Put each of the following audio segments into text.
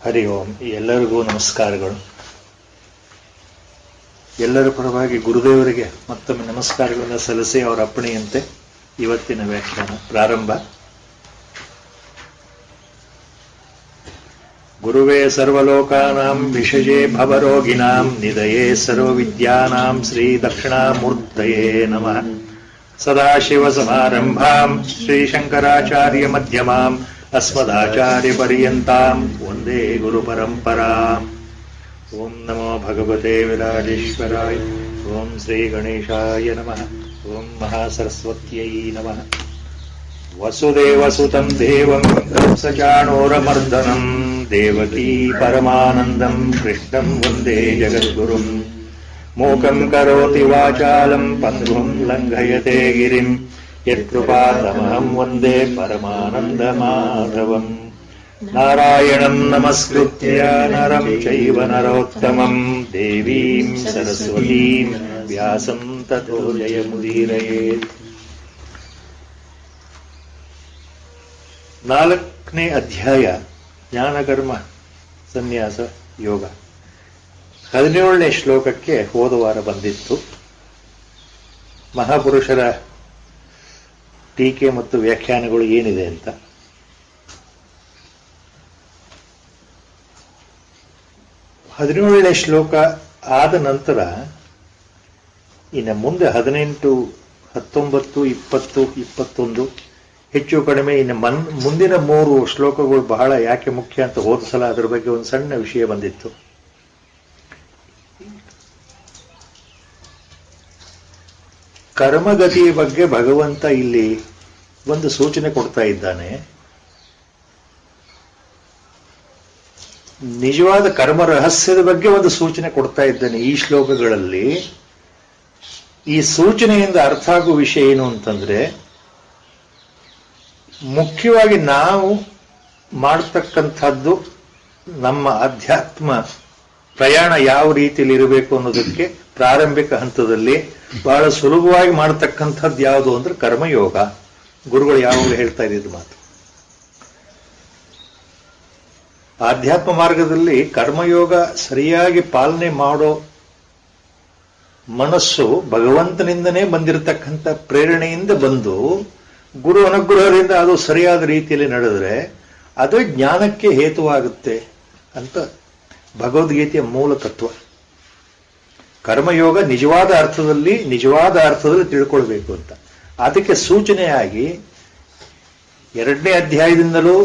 ಹರಿ ಓಂ. ಎಲ್ಲರಿಗೂ ನಮಸ್ಕಾರಗಳು. ಎಲ್ಲರ ಪರವಾಗಿ ಗುರುದೇವರಿಗೆ ಮತ್ತೊಮ್ಮೆ ನಮಸ್ಕಾರಗಳನ್ನು ಸಲ್ಲಿಸಿ ಅವರ ಅಪ್ಪಣೆಯಂತೆ ಇವತ್ತಿನ ವ್ಯಾಖ್ಯಾನ ಪ್ರಾರಂಭ. ಗುರುವೇ ಸರ್ವಲೋಕಾನಾಂ ವಿಷಜೇ ಭವರೋಗಿಣಾಂ ನಿಧಯೇ ಸರ್ವವಿದ್ಯಾನಾಂ ಶ್ರೀ ದಕ್ಷಿಣಾಮೂರ್ತಯೇ ನಮಃ. ಸದಾಶಿವಸಮಾರಂಭಾಂ ಶ್ರೀಶಂಕರಾಚಾರ್ಯ ಮಧ್ಯಮಾಂ ಅಸ್ಮದಾಚಾರ್ಯಪರ್ಯಂತಾಂ ವಂದೇ ಗುರುಪರಂಪರಾಂ. ಓಂ ನಮೋ ಭಗವತೆ ವಿರಾಜೇಶ್ವರಾಯ. ಓಂ ಶ್ರೀ ಗಣೇಶಾಯ ನಮಃ. ಓಂ ಮಹಾಸರಸ್ವತ್ಯೈ ನಮಃ. ವಸುದೇವಸುತಂ ದೇವಂ ಕಂಸಚಾಣೂರಮರ್ದನಂ ದೇವಕೀ ಪರಮಾನಂದಂ ಕೃಷ್ಣಂ ವಂದೇ ಜಗದ್ಗುರುಂ. ಮೂಕಂ ಕರೋತಿ ವಾಚಾಲಂ ಪಂಗುಂ ಲಂಘಯತೆ ಗಿರಿಂ ಯತ್ಕೃಪಾತಮಹಂ ವಂದೇ ಪರಮಾನಂದಮಾಧವಂ. ನಾರಾಯಣಂ ನಮಸ್ಕೃತ್ಯ ನರಂ ಚೈವ ನರೋತ್ತಮಂ ದೇವೀಂ ಸರಸ್ವತೀಂ ವ್ಯಾಸಂ ತತೋ ಜಯಮುದೀರಯೇತ್. 4ನೇ ಅಧ್ಯಾಯ ಜ್ಞಾನಕರ್ಮ ಸನ್ಯಾಸ ಯೋಗ. 17ನೇ ಶ್ಲೋಕಕ್ಕೆ ಹೋದ ವಾರ ಬಂದಿತ್ತು. ಮಹಾಪುರುಷರ ಟೀಕೆ ಮತ್ತು ವ್ಯಾಖ್ಯಾನಗಳು ಏನಿದೆ ಅಂತ. ಹದಿನೇಳನೇ ಶ್ಲೋಕ ಆದ ನಂತರ ಇನ್ನು ಮುಂದೆ 18, 19, 20, 21 ಹೆಚ್ಚು ಕಡಿಮೆ ಇನ್ನು ಮುಂದಿನ 3 ಶ್ಲೋಕಗಳು ಬಹಳ ಯಾಕೆ ಮುಖ್ಯ ಅಂತ ಹೋದ ಸಲ ಅದರ ಬಗ್ಗೆ ಒಂದು ಸಣ್ಣ ವಿಷಯ ಬಂದಿತ್ತು. ಕರ್ಮಗತಿಯ ಬಗ್ಗೆ ಭಗವಂತ ಇಲ್ಲಿ ಒಂದು ಸೂಚನೆ ಕೊಡ್ತಾ ಇದ್ದಾನೆ. ನಿಜವಾದ ಕರ್ಮ ರಹಸ್ಯದ ಬಗ್ಗೆ ಒಂದು ಸೂಚನೆ ಕೊಡ್ತಾ ಇದ್ದಾನೆ ಈ ಶ್ಲೋಕಗಳಲ್ಲಿ. ಈ ಸೂಚನೆಯಿಂದ ಅರ್ಥ ಆಗುವ ವಿಷಯ ಏನು ಅಂತಂದ್ರೆ, ಮುಖ್ಯವಾಗಿ ನಾವು ಮಾಡತಕ್ಕಂಥದ್ದು ನಮ್ಮ ಅಧ್ಯಾತ್ಮ ಪ್ರಯಾಣ ಯಾವ ರೀತಿಯಲ್ಲಿ ಇರಬೇಕು ಅನ್ನೋದಕ್ಕೆ ಪ್ರಾರಂಭಿಕ ಹಂತದಲ್ಲಿ ಬಹಳ ಸುಲಭವಾಗಿ ಮಾಡತಕ್ಕಂಥದ್ದು ಯಾವುದು ಅಂದ್ರೆ ಕರ್ಮಯೋಗ. ಗುರುಗಳು ಯಾವಾಗಲೂ ಹೇಳ್ತಾ ಇದ್ದಿದ್ದು ಮಾತು. ಆಧ್ಯಾತ್ಮ ಮಾರ್ಗದಲ್ಲಿ ಕರ್ಮಯೋಗ ಸರಿಯಾಗಿ ಪಾಲನೆ ಮಾಡೋ ಮನಸ್ಸು ಭಗವಂತನಿಂದನೇ ಬಂದಿರತಕ್ಕಂಥ ಪ್ರೇರಣೆಯಿಂದ ಬಂದು ಗುರು ಅನುಗ್ರಹದಿಂದ ಅದು ಸರಿಯಾದ ರೀತಿಯಲ್ಲಿ ನಡೆದರೆ ಅದು ಜ್ಞಾನಕ್ಕೆ ಹೇತುವಾಗುತ್ತೆ ಅಂತ ಭಗವದ್ಗೀತೆಯ ಮೂಲ ತತ್ವ. ಕರ್ಮಯೋಗ ನಿಜವಾದ ಅರ್ಥದಲ್ಲಿ ತಿಳ್ಕೊಳ್ಬೇಕು ಅಂತ. ಅದಕ್ಕೆ ಸೂಚನೆಯಾಗಿ 2ನೇ ಅಧ್ಯಾಯದಿಂದಲೂ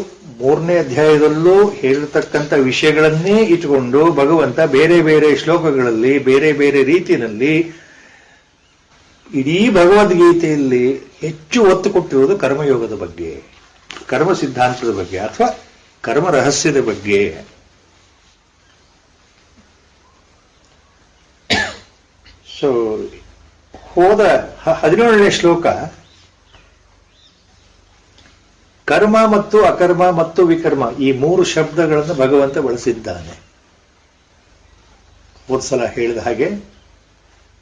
3ನೇ ಅಧ್ಯಾಯದಲ್ಲೂ ಹೇಳಿರ್ತಕ್ಕಂಥ ವಿಷಯಗಳನ್ನೇ ಇಟ್ಟುಕೊಂಡು ಭಗವಂತ ಬೇರೆ ಬೇರೆ ಶ್ಲೋಕಗಳಲ್ಲಿ ಬೇರೆ ಬೇರೆ ರೀತಿಯಲ್ಲಿ ಇಡೀ ಭಗವದ್ಗೀತೆಯಲ್ಲಿ ಹೆಚ್ಚು ಒತ್ತು ಕೊಟ್ಟಿರುವುದು ಕರ್ಮಯೋಗದ ಬಗ್ಗೆ, ಕರ್ಮ ಸಿದ್ಧಾಂತದ ಬಗ್ಗೆ ಅಥವಾ ಕರ್ಮ ರಹಸ್ಯದ ಬಗ್ಗೆ. ಸೊ ಹೋದ 17ನೇ ಶ್ಲೋಕ ಕರ್ಮ ಮತ್ತು ಅಕರ್ಮ ಮತ್ತು ವಿಕರ್ಮ ಈ 3 ಶಬ್ದಗಳನ್ನು ಭಗವಂತ ಬಳಸಿದ್ದಾನೆ. ಹೋದ ಸಲ ಹೇಳಿದ ಹಾಗೆ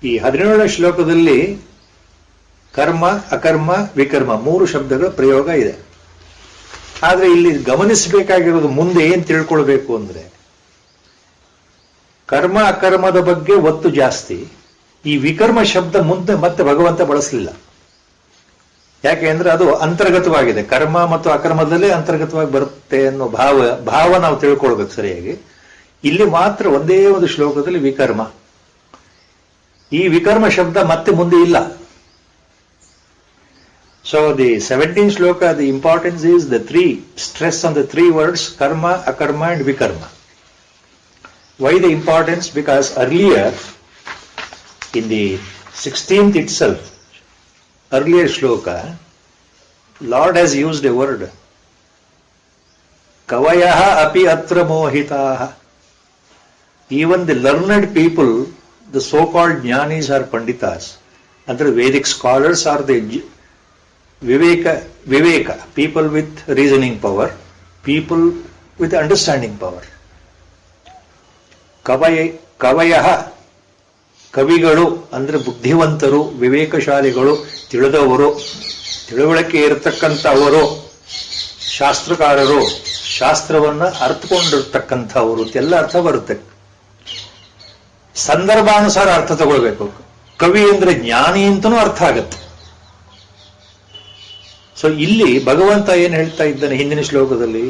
ಈ 17ನೇ ಶ್ಲೋಕದಲ್ಲಿ ಕರ್ಮ, ಅಕರ್ಮ, ವಿಕರ್ಮ 3 ಶಬ್ದಗಳ ಪ್ರಯೋಗ ಇದೆ. ಆದ್ರೆ ಇಲ್ಲಿ ಗಮನಿಸಬೇಕಾಗಿರೋದು ಮುಂದೆ ಏನ್ ತಿಳ್ಕೊಳ್ಬೇಕು ಅಂದ್ರೆ, ಕರ್ಮ ಅಕರ್ಮದ ಬಗ್ಗೆ ಒತ್ತು ಜಾಸ್ತಿ. ಈ ವಿಕರ್ಮ ಶಬ್ದ ಮುಂದೆ ಮತ್ತೆ ಭಗವಂತ ಬಳಸಲಿಲ್ಲ. ಯಾಕೆ ಅಂದ್ರೆ ಅದು ಅಂತರ್ಗತವಾಗಿದೆ. ಕರ್ಮ ಮತ್ತು ಅಕರ್ಮದಲ್ಲೇ ಅಂತರ್ಗತವಾಗಿ ಬರುತ್ತೆ ಅನ್ನೋ ಭಾವ ನಾವು ತಿಳ್ಕೊಳ್ಬೇಕು ಸರಿಯಾಗಿ. ಇಲ್ಲಿ ಮಾತ್ರ ಒಂದೇ ಒಂದು ಶ್ಲೋಕದಲ್ಲಿ ವಿಕರ್ಮ. ಈ ವಿಕರ್ಮ ಶಬ್ದ ಮತ್ತೆ ಮುಂದೆ ಇಲ್ಲ. ಸೊ ದಿ 17th ಶ್ಲೋಕ, the importance is the 3 stress on the 3 words karma, akarma and vikarma. Why the importance? Because earlier in the 16th itself, earlier shloka, Lord has used a word, kavayaha api atra mohitaha. Even the learned people, the so-called jnanis or panditas, andre Vedic scholars are the viveka, people with reasoning power, people with understanding power. ಕವಯಃ ಕವಿಗಳು ಅಂದ್ರೆ ಬುದ್ಧಿವಂತರು, ವಿವೇಕಶಾಲಿಗಳು, ತಿಳಿದವರು, ತಿಳುವಳಿಕೆ ಇರತಕ್ಕಂಥವರು, ಶಾಸ್ತ್ರಕಾರರು, ಶಾಸ್ತ್ರವನ್ನ ಅರ್ಥಕೊಂಡಿರ್ತಕ್ಕಂಥವ್ರು ಎಲ್ಲ ಅರ್ಥ ಬರುತ್ತೆ. ಸಂದರ್ಭಾನುಸಾರ ಅರ್ಥ ತಗೊಳ್ಬೇಕು. ಕವಿ ಅಂದ್ರೆ ಜ್ಞಾನಿ ಅಂತನೂ ಅರ್ಥ ಆಗತ್ತೆ. ಸೊ ಇಲ್ಲಿ ಭಗವಂತ ಏನ್ ಹೇಳ್ತಾ ಇದ್ದಾನೆ ಹಿಂದಿನ ಶ್ಲೋಕದಲ್ಲಿ,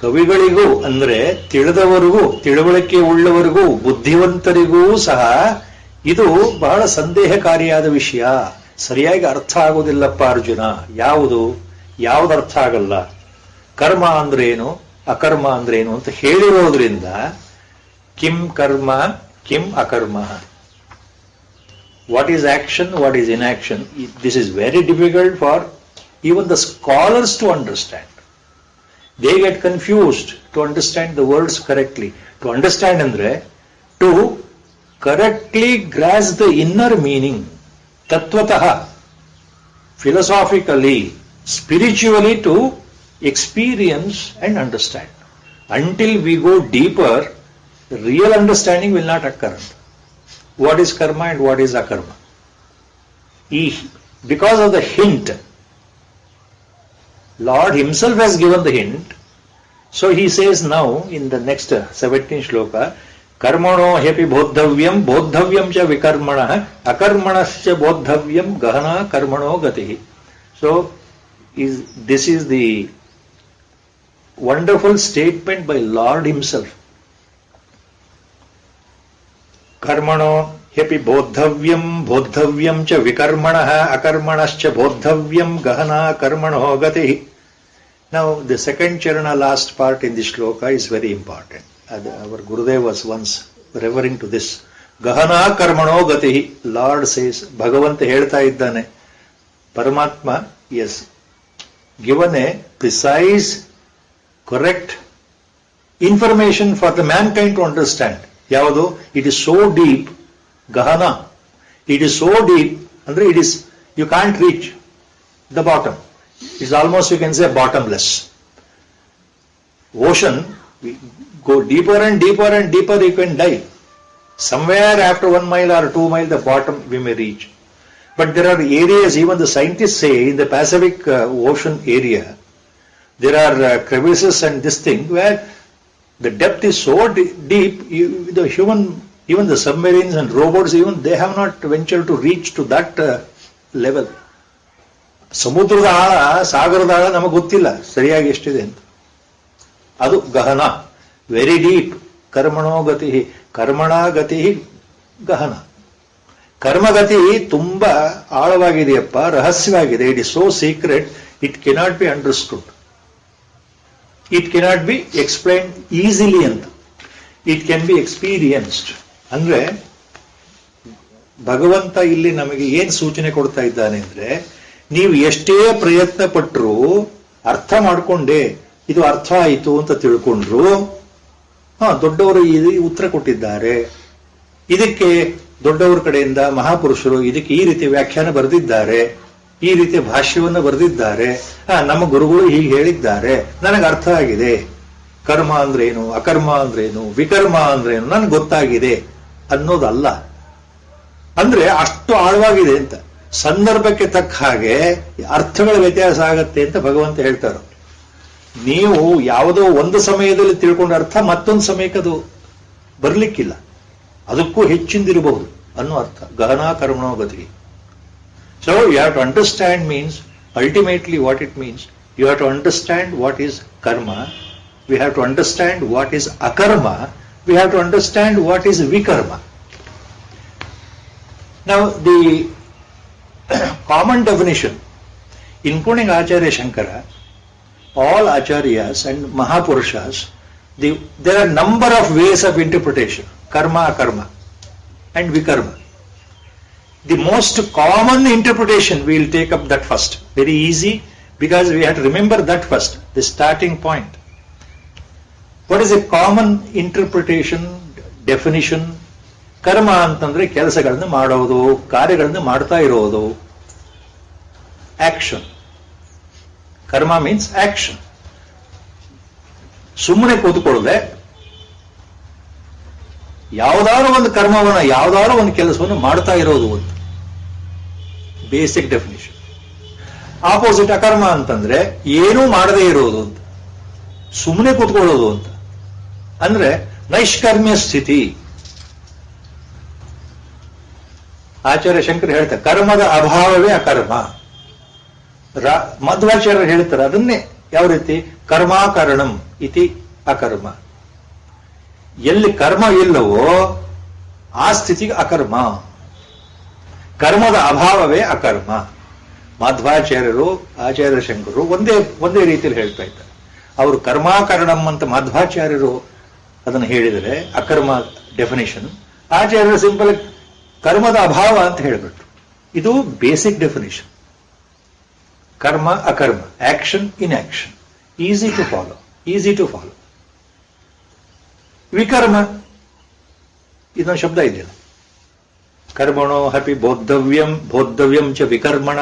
ಕವಿಗಳಿಗೂ ಅಂದ್ರೆ ತಿಳಿದವರಿಗೂ, ತಿಳುವಳಿಕೆ ಉಳ್ಳವರಿಗೂ, ಬುದ್ಧಿವಂತರಿಗೂ ಸಹ ಇದು ಬಹಳ ಸಂದೇಹಕಾರಿಯಾದ ವಿಷಯ. ಸರಿಯಾಗಿ ಅರ್ಥ ಆಗೋದಿಲ್ಲಪ್ಪ ಅರ್ಜುನ. ಯಾವುದು ಅರ್ಥ ಆಗಲ್ಲ. ಕರ್ಮ ಅಂದ್ರೇನು, ಅಕರ್ಮ ಅಂದ್ರೇನು ಅಂತ ಹೇಳಿರೋದ್ರಿಂದ ಕಿಂ ಕರ್ಮ ಕಿಂ ಅಕರ್ಮ, what is action, what is inaction, this is very difficult for even the scholars to understand. They get confused to understand the words correctly. To understand andre, to correctly grasp the inner meaning, tattvataha, philosophically, spiritually, to experience and understand. Until we go deeper, real understanding will not occur. What is karma and what is akarma? Because of the hint, Lord himself has given the hint. So he says now in the next 17th shloka, karmano hepi bodhavyam bodhavyam cha vikarmanah akarmanascha bodhavyam gahana karmano gatihi. So this is the wonderful statement by Lord himself. Karmano hepi bodhavyam bodhavyam cha vikarmanah akarmanascha bodhavyam gahana karmano gatihi. Now the second charana, last part in this shloka, is very important. Our Gurudev was once referring to this. Gahana karmano gatihi. Lord says, Bhagavanta ಹೇಳ್ತಾ ಇದ್ದಾನೆ, Paramatma is given a precise, correct information for the mankind to understand. ಯಾವುದು? It is so deep. Gahana. It is so deep, andre it is, you can't reach the bottom. It's almost, you can say, bottomless. Ocean, we go deeper and deeper and deeper, you can dive. Somewhere after 1 mile or 2 miles, the bottom we may reach. But there are areas, even the scientists say, in the Pacific Ocean area, there are crevices and this thing where the depth is so deep, the human, even the submarines and robots, even they have not ventured to reach to that level. ಸಮುದ್ರದ ಆಳ, ಸಾಗರದ ಆಳ ನಮಗೆ ಗೊತ್ತಿಲ್ಲ ಸರಿಯಾಗಿ ಎಷ್ಟಿದೆ ಅಂತ. ಅದು ಗಹನ, ವೆರಿ ಡೀಪ್. ಕರ್ಮಣೋ ಗತಿ, ಕರ್ಮಣ ಗತಿ ಗಹನ. ಕರ್ಮಗತಿ ತುಂಬಾ ಆಳವಾಗಿದೆಯಪ್ಪ, ರಹಸ್ಯವಾಗಿದೆ. It is so secret, it cannot be understood, it cannot be explain easily ಅಂತ. It can be experienced. ಅಂದ್ರೆ ಭಗವಂತ ಇಲ್ಲಿ ನಮಗೆ ಏನ್ ಸೂಚನೆ ಕೊಡ್ತಾ ಇದ್ದಾನೆ ಅಂದ್ರೆ, ನೀವು ಎಷ್ಟೇ ಪ್ರಯತ್ನ ಪಟ್ಟರು, ಅರ್ಥ ಮಾಡ್ಕೊಂಡೆ ಇದು ಅರ್ಥ ಆಯಿತು ಅಂತ ತಿಳ್ಕೊಂಡ್ರು, ದೊಡ್ಡವರು ಉತ್ತರ ಕೊಟ್ಟಿದ್ದಾರೆ, ಇದಕ್ಕೆ ದೊಡ್ಡವರ ಕಡೆಯಿಂದ ಮಹಾಪುರುಷರು ಇದಕ್ಕೆ ಈ ರೀತಿ ವ್ಯಾಖ್ಯಾನ ಬರೆದಿದ್ದಾರೆ, ಈ ರೀತಿ ಭಾಷ್ಯವನ್ನು ಬರೆದಿದ್ದಾರೆ, ನಮ್ಮ ಗುರುಗಳು ಹೀಗೆ ಹೇಳಿದ್ದಾರೆ, ನನಗೆ ಅರ್ಥ ಆಗಿದೆ, ಕರ್ಮ ಅಂದ್ರೇನು, ಅಕರ್ಮ ಅಂದ್ರೇನು, ವಿಕರ್ಮ ಅಂದ್ರೇನು ನನ್ಗೆ ಗೊತ್ತಾಗಿದೆ ಅನ್ನೋದಲ್ಲ. ಅಂದ್ರೆ ಅಷ್ಟು ಆಳವಾಗಿದೆ ಅಂತ. ಸಂದರ್ಭಕ್ಕೆ ತಕ್ಕ ಹಾಗೆ ಅರ್ಥಗಳ ವ್ಯತ್ಯಾಸ ಆಗತ್ತೆ ಅಂತ ಭಗವಂತ ಹೇಳ್ತಾರೆ. ನೀವು ಯಾವುದೋ ಒಂದು ಸಮಯದಲ್ಲಿ ತಿಳ್ಕೊಂಡ ಅರ್ಥ ಮತ್ತೊಂದು ಸಮಯಕ್ಕೆ ಅದು ಬರ್ಲಿಕ್ಕಿಲ್ಲ, ಅದಕ್ಕೂ ಹೆಚ್ಚಿಂದಿರಬಹುದು ಅನ್ನೋ ಅರ್ಥ. ಗಹನಾ ಕರ್ಮಣೋ ಗತಿ. So you have to understand means ultimately what it means. You have to understand what is karma, we have to understand what is akarma, we have to understand what is vikarma. Now the common definition, including Acharya Shankara, all Acharyas and Mahapurushas, there are number of ways of interpretation, karma, akarma and vikarma. The most common interpretation, we will take up that first. Very easy, because we have to remember that first, the starting point. What is a common interpretation, definition? ಕರ್ಮ ಅಂತಂದ್ರೆ ಕೆಲಸಗಳನ್ನ ಮಾಡೋದು, ಕಾರ್ಯಗಳನ್ನ ಮಾಡ್ತಾ ಇರೋದು, action. ಕರ್ಮ means action. ಸುಮ್ಮನೆ ಕೂತ್ಕೊಳ್ಳದೆ ಯಾವ್ದಾದ್ರು ಒಂದು ಕರ್ಮವನ್ನ, ಯಾವ್ದಾದ್ರು ಒಂದು ಕೆಲಸವನ್ನು ಮಾಡ್ತಾ ಇರೋದು ಅಂತ ಬೇಸಿಕ್ ಡೆಫಿನಿಷನ್. ಆಪೋಸಿಟ್ ಅಕರ್ಮ ಅಂತಂದ್ರೆ ಏನೂ ಮಾಡದೇ ಇರೋದು ಅಂತ. ಸುಮ್ಮನೆ ಕೂತ್ಕೊಳ್ಳೋದು ಅಂತ. ಅಂದ್ರೆ ನೈಷ್ಕರ್ಮ್ಯ ಸ್ಥಿತಿ. ಆಚಾರ್ಯ ಶಂಕರ್ ಹೇಳ್ತಾರೆ ಕರ್ಮದ ಅಭಾವವೇ ಅಕರ್ಮ. ಮಧ್ವಾಚಾರ್ಯರು ಹೇಳ್ತಾರೆ ಅದನ್ನೇ ಯಾವ ರೀತಿ, ಕರ್ಮಾಕರಣಂ ಇತಿ ಅಕರ್ಮ. ಎಲ್ಲಿ ಕರ್ಮ ಇಲ್ಲವೋ ಆ ಸ್ಥಿತಿಗೆ ಅಕರ್ಮ. ಕರ್ಮದ ಅಭಾವವೇ ಅಕರ್ಮ. ಮಧ್ವಾಚಾರ್ಯರು ಆಚಾರ್ಯ ಶಂಕರರು ಒಂದೇ ರೀತಿಯಲ್ಲಿ ಹೇಳ್ತಾ ಇದ್ದಾರೆ. ಅವರು ಕರ್ಮಾಕರಣಂ ಅಂತ ಮಧ್ವಾಚಾರ್ಯರು ಅದನ್ನು ಹೇಳಿದರೆ ಅಕರ್ಮ ಡೆಫಿನೇಷನ್, ಆಚಾರ್ಯರು ಸಿಂಪಲ್ ಕರ್ಮದ ಅಭಾವ ಅಂತ ಹೇಳಿಬಿಟ್ರು. ಇದು basic definition. Karma akarma, action in action, easy to follow. ವಿಕರ್ಮ ಇದೊಂದು ಶಬ್ದ ಇದೆಯಲ್ಲ, ಕರ್ಮಣೋ ಹಪಿ ಬೋದ್ಧವ್ಯಂ ಚ ವಿಕರ್ಮಣ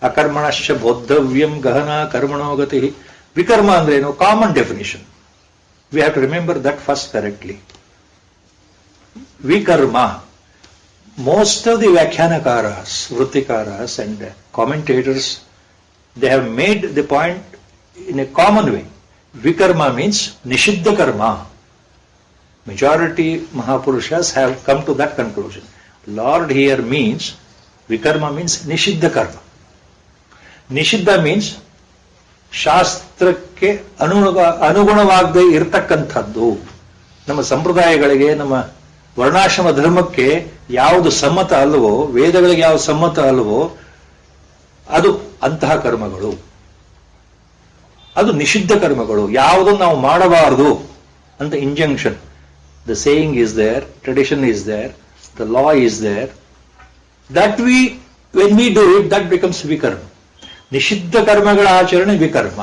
ಅಕರ್ಮಣಶ್ಚ ಬೋದ್ಧವ್ಯಂ ಗಹನ ಕರ್ಮಣೋ ಗತಿ. ವಿಕರ್ಮ ಅಂದ್ರೆ ಏನು? Common definition. We have to remember that first correctly. Vikarma, most of the Vyakhyanakaras, Vrittikaras and commentators, they have made the point in a common way. Vikarma means Nishiddha Karma. Majority Mahapurushas have come to that conclusion. Lord here means, Vikarma means Nishiddha Karma. Nishiddha means ಶಾಸ್ತ್ರಕ್ಕೆ ಅನುಗುಣವಾಗದೆ ಇರತಕ್ಕಂಥದ್ದು. ನಮ್ಮ ಸಂಪ್ರದಾಯಗಳಿಗೆ, ನಮ್ಮ ವರ್ಣಾಶ್ರಮ ಧರ್ಮಕ್ಕೆ ಯಾವುದು ಸಮ್ಮತ ಅಲ್ಲವೋ, ವೇದಗಳಿಗೆ ಯಾವುದು ಸಮ್ಮತ ಅಲ್ಲವೋ ಅದು ಅಂತಹ ಕರ್ಮಗಳು, ಅದು ನಿಷಿದ್ಧ ಕರ್ಮಗಳು. ಯಾವುದನ್ನು ನಾವು ಮಾಡಬಾರದು ಅಂತ injunction. The saying is there, tradition is there, the law is there. That when we do it, that becomes vikarma. ನಿಷಿದ್ಧ ಕರ್ಮಗಳ ಆಚರಣೆ ವಿಕರ್ಮ.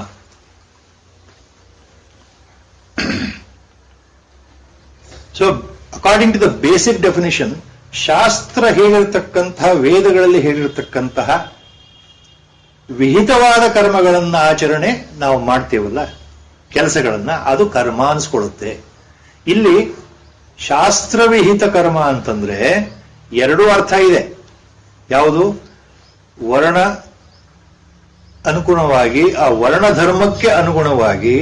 So according to the basic definition, ಶಾಸ್ತ್ರ ಹೇಳಿರ್ತಕ್ಕಂತಹ, ವೇದಗಳಲ್ಲಿ ಹೇಳಿರ್ತಕ್ಕಂತಹ ವಿಹಿತವಾದ ಕರ್ಮಗಳನ್ನ ಆಚರಣೆ ನಾವು ಮಾಡ್ತೇವಲ್ಲ, ಕೆಲಸಗಳನ್ನ, ಅದು ಕರ್ಮ ಅನ್ಸ್ಕೊಳ್ಳುತ್ತೆ. ಇಲ್ಲಿ ಶಾಸ್ತ್ರವಿಹಿತ ಕರ್ಮ ಅಂತಂದ್ರೆ ಎರಡೂ ಅರ್ಥ ಇದೆ. ಯಾವುದು? ವರ್ಣ ಅನುಗುಣವಾಗಿ, ಆ ವರ್ಣ ಧರ್ಮಕ್ಕೆ ಅನುಗುಣವಾಗಿ,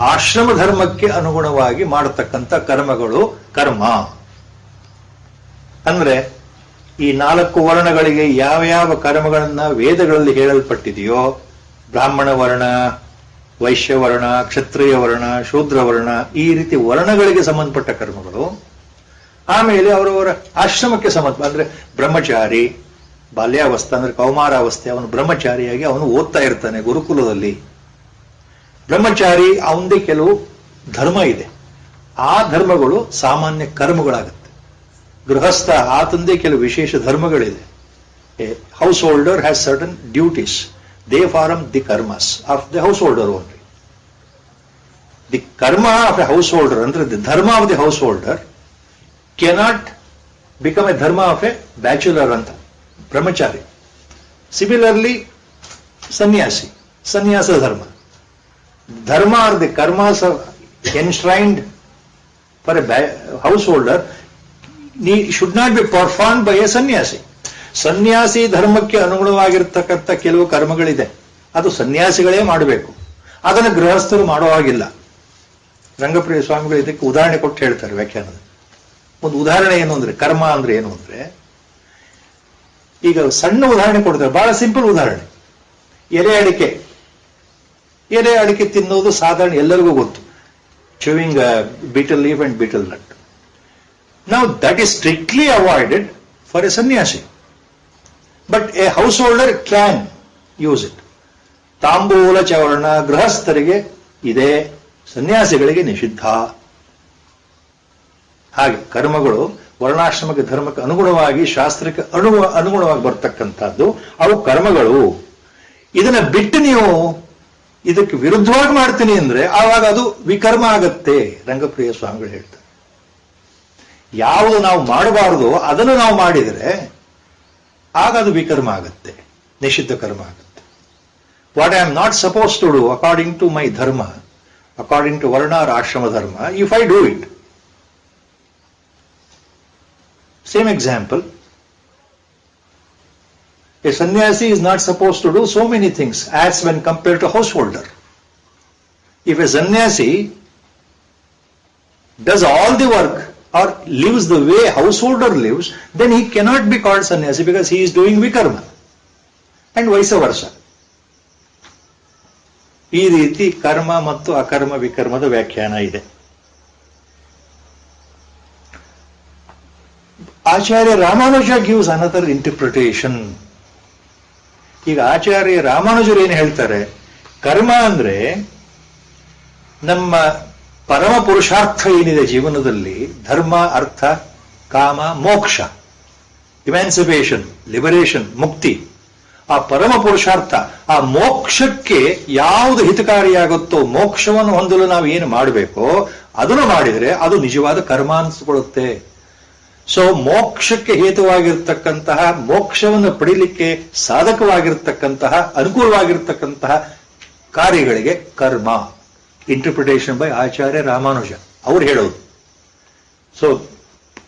ಆಶ್ರಮ ಧರ್ಮಕ್ಕೆ ಅನುಗುಣವಾಗಿ ಮಾಡತಕ್ಕಂಥ ಕರ್ಮಗಳು ಕರ್ಮ. ಅಂದ್ರೆ ಈ 4 ವರ್ಣಗಳಿಗೆ ಯಾವ ಯಾವ ಕರ್ಮಗಳನ್ನ ವೇದಗಳಲ್ಲಿ ಹೇಳಲ್ಪಟ್ಟಿದೆಯೋ, ಬ್ರಾಹ್ಮಣ ವರ್ಣ, ವೈಶ್ಯ ವರ್ಣ, ಕ್ಷತ್ರಿಯ ವರ್ಣ, ಶೂದ್ರ ವರ್ಣ, ಈ ರೀತಿ ವರ್ಣಗಳಿಗೆ ಸಂಬಂಧಪಟ್ಟ ಕರ್ಮಗಳು. ಆಮೇಲೆ ಅವರವರ ಆಶ್ರಮಕ್ಕೆ ಸಂಬಂಧ, ಅಂದ್ರೆ ಬ್ರಹ್ಮಚಾರಿ ಬಾಲ್ಯಾವಸ್ಥೆ ಅಂದ್ರೆ ಕೌಮಾರಾವಸ್ಥೆ, ಅವನು ಬ್ರಹ್ಮಚಾರಿಯಾಗಿ ಅವನು ಓದ್ತಾ ಇರ್ತಾನೆ ಗುರುಕುಲದಲ್ಲಿ. ಬ್ರಹ್ಮಚಾರಿ ಅವನದೇ ಕೆಲವು ಧರ್ಮ ಇದೆ, ಆ ಧರ್ಮಗಳು ಸಾಮಾನ್ಯ ಕರ್ಮಗಳಾಗುತ್ತೆ. ಗೃಹಸ್ಥ ಆತಂದೇ ಕೆಲವು ವಿಶೇಷ ಧರ್ಮಗಳಿದೆ. A householder has certain duties, they form the karmas of the householder only. The karma of a householder ಅಂದ್ರೆ the dharma of the householder cannot become a dharma of a bachelor ಅಂತ ಬ್ರಹ್ಮಚಾರಿ. Similarly sanyasi, sanyasa dharma. Dharma are the karmas enshrined for a householder should not be perform by a sanyasi. ಸನ್ಯಾಸಿ ಧರ್ಮಕ್ಕೆ ಅನುಗುಣವಾಗಿರ್ತಕ್ಕಂಥ ಕೆಲವು ಕರ್ಮಗಳಿದೆ, ಅದು ಸನ್ಯಾಸಿಗಳೇ ಮಾಡಬೇಕು, ಅದನ್ನು ಗೃಹಸ್ಥರು ಮಾಡೋ ಹಾಗಿಲ್ಲ. ರಂಗಪ್ರಿಯ ಸ್ವಾಮಿಗಳು ಇದಕ್ಕೆ ಉದಾಹರಣೆ ಕೊಟ್ಟು ಹೇಳ್ತಾರೆ ವ್ಯಾಖ್ಯಾನದಲ್ಲಿ. ಒಂದು ಉದಾಹರಣೆ ಏನು ಅಂದ್ರೆ, ಕರ್ಮ ಅಂದ್ರೆ ಏನು ಅಂದ್ರೆ, ಈಗ ಸಣ್ಣ ಉದಾಹರಣೆ ಕೊಡ್ತಾರೆ, ಬಹಳ ಸಿಂಪಲ್ ಉದಾಹರಣೆ. ಎಲೆ ಅಡಿಕೆ ತಿನ್ನೋದು ಸಾಧಾರಣ ಎಲ್ಲರಿಗೂ ಗೊತ್ತು. Chewing betel leaf and betel nut. Now that is strictly avoided for a sannyasi. But a householder can use it. ತಾಂಬೂಲ ಚವರ್ಣ ಗೃಹಸ್ಥರಿಗೆ ಇದೆ, ಸನ್ಯಾಸಿಗಳಿಗೆ ನಿಷಿದ್ಧ. ಹಾಗೆ ಕರ್ಮಗಳು ವರ್ಣಾಶ್ರಮಕ್ಕೆ ಧರ್ಮಕ್ಕೆ ಅನುಗುಣವಾಗಿ, ಶಾಸ್ತ್ರಕ್ಕೆ ಅನುಗುಣವಾಗಿ ಬರ್ತಕ್ಕಂಥದ್ದು ಅವು ಕರ್ಮಗಳು. ಇದನ್ನ ಬಿಟ್ಟು ನೀವು ಇದಕ್ಕೆ ವಿರುದ್ಧವಾಗಿ ಮಾಡ್ತೀನಿ ಅಂದ್ರೆ ಆವಾಗ ಅದು ವಿಕರ್ಮ ಆಗತ್ತೆ. ರಂಗಪ್ರಿಯ ಸ್ವಾಮಿಗಳು ಹೇಳ್ತಾರೆ, ಯಾವುದು ನಾವು ಮಾಡಬಾರದು ಅದನ್ನು ನಾವು ಮಾಡಿದರೆ ಆಗ ಅದು ವಿಕರ್ಮ ಆಗುತ್ತೆ, ನಿಷಿದ್ಧ ಕರ್ಮ ಆಗುತ್ತೆ. What I am not suppose to do according to my dharma, according to varna or ashrama dharma, if I do it. Same example, a sannyasi is not supposed to do so many things as when compared to householder. If a sannyasi does all the work or lives the way householder lives, then he cannot be called sannyasi because he is doing vikarma. And vice versa. ಈ ರೀತಿ ಕರ್ಮ ಮತ್ತು ಅಕರ್ಮ ವಿಕರ್ಮದ ವ್ಯಾಖ್ಯಾನ ಇದೆ. ಆಚಾರ್ಯ Ramanuja gives another interpretation. ಈಗ ಆಚಾರ್ಯ ರಾಮಾನುಜರು ಏನು ಹೇಳ್ತಾರೆ, ಕರ್ಮ ಅಂದ್ರೆ ನಮ್ಮ ಪರಮ ಪುರುಷಾರ್ಥ ಏನಿದೆ ಜೀವನದಲ್ಲಿ, ಧರ್ಮ, ಅರ್ಥ, ಕಾಮ, ಮೋಕ್ಷ, ಇಮ್ಯಾನ್ಸಿಪೇಷನ್, ಲಿಬರೇಷನ್, ಮುಕ್ತಿ, ಆ ಪರಮ ಪುರುಷಾರ್ಥ, ಆ ಮೋಕ್ಷಕ್ಕೆ ಯಾವುದು ಹಿತಕಾರಿಯಾಗುತ್ತೋ, ಮೋಕ್ಷವನ್ನು ಹೊಂದಲು ನಾವು ಏನು ಮಾಡಬೇಕೋ ಅದನ್ನು ಮಾಡಿದರೆ ಅದು ನಿಜವಾದ ಕರ್ಮ ಅನಿಸ್ಕೊಳ್ಳುತ್ತೆ. ಸೊ ಮೋಕ್ಷಕ್ಕೆ ಹೇತುವಾಗಿರ್ತಕ್ಕಂತಹ, ಮೋಕ್ಷವನ್ನು ಪಡೀಲಿಕ್ಕೆ ಸಾಧಕವಾಗಿರ್ತಕ್ಕಂತಹ, ಅನುಕೂಲವಾಗಿರ್ತಕ್ಕಂತಹ ಕಾರ್ಯಗಳಿಗೆ ಕರ್ಮ. ಇಂಟರ್ಪ್ರಿಟೇಷನ್ ಬೈ ಆಚಾರ್ಯ ರಾಮಾನುಜ ಅವ್ರು ಹೇಳೋದು. So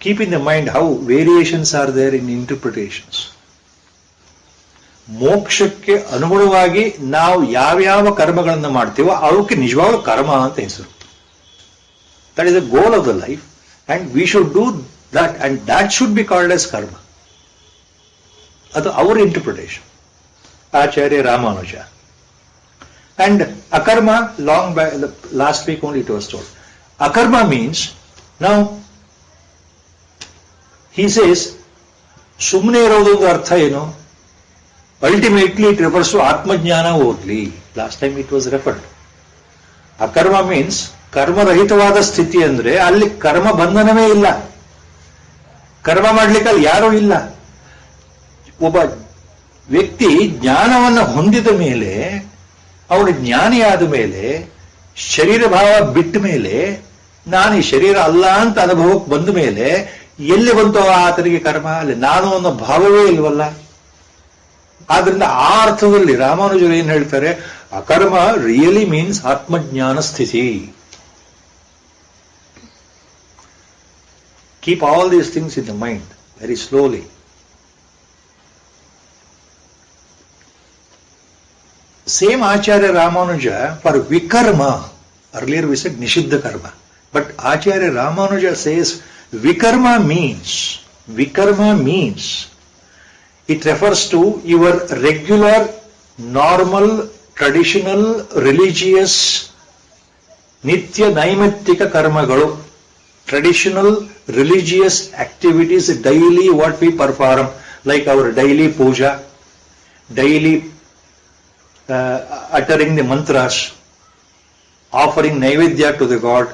keep in the mind how variations are there in interpretations. ಮೋಕ್ಷಕ್ಕೆ ಅನುಗುಣವಾಗಿ ನಾವು ಯಾವ್ಯಾವ ಕರ್ಮಗಳನ್ನು ಮಾಡ್ತೀವೋ ಅವಕ್ಕೆ ನಿಜವಾದ ಕರ್ಮ ಅಂತ ಹೆಸರು. That is the goal of the life and we should do that and that should be called as karma. ಅದು ಅವರ ಇಂಟರ್ಪ್ರಿಟೇಷನ್, Acharya Ramanuja. And akarma, long back, last week only it was told. Akarma means, now, he says, sumne irodu ಒಂದು ಅರ್ಥ ಏನು? Ultimately it refers to ಆತ್ಮಜ್ಞಾನ only. Last time it was referred. ಅಕರ್ಮ means, ಕರ್ಮರಹಿತವಾದ ಸ್ಥಿತಿ ಅಂದ್ರೆ ಅಲ್ಲಿ ಕರ್ಮ ಬಂಧನವೇ ಇಲ್ಲ. ಕರ್ಮ ಮಾಡ್ಲಿಕ್ಕೆ ಅಲ್ಲಿ ಯಾರೂ ಇಲ್ಲ. ಒಬ್ಬ ವ್ಯಕ್ತಿ ಜ್ಞಾನವನ್ನು ಹೊಂದಿದ ಮೇಲೆ, ಅವನು ಜ್ಞಾನಿಯಾದ ಮೇಲೆ, ಶರೀರ ಭಾವ ಬಿಟ್ಟ ಮೇಲೆ, ನಾನು ಈ ಶರೀರ ಅಲ್ಲ ಅಂತ ಅನುಭವಕ್ಕೆ ಬಂದ ಮೇಲೆ ಎಲ್ಲಿ ಬಂತು ಆತನಿಗೆ ಕರ್ಮ? ಅಲ್ಲಿ ನಾನು ಅನ್ನೋ ಭಾವವೇ ಇಲ್ವಲ್ಲ. ಆದ್ರಿಂದ ಆ ಅರ್ಥದಲ್ಲಿ ರಾಮಾನುಜರು ಏನ್ ಹೇಳ್ತಾರೆ, ಅಕರ್ಮ ರಿಯಲಿ ಮೀನ್ಸ್ ಆತ್ಮಜ್ಞಾನ ಸ್ಥಿತಿ. Keep all these things in the mind very slowly. Same Acharya Ramanuja for Vikarma, earlier we said Nishiddha Karma, but Acharya Ramanuja says Vikarma means it refers to your regular, normal, traditional, religious, Nitya Naimittika Karmagalu, traditional religious activities, daily what we perform, like our daily puja, daily uttering the mantras, offering naivedya to the god,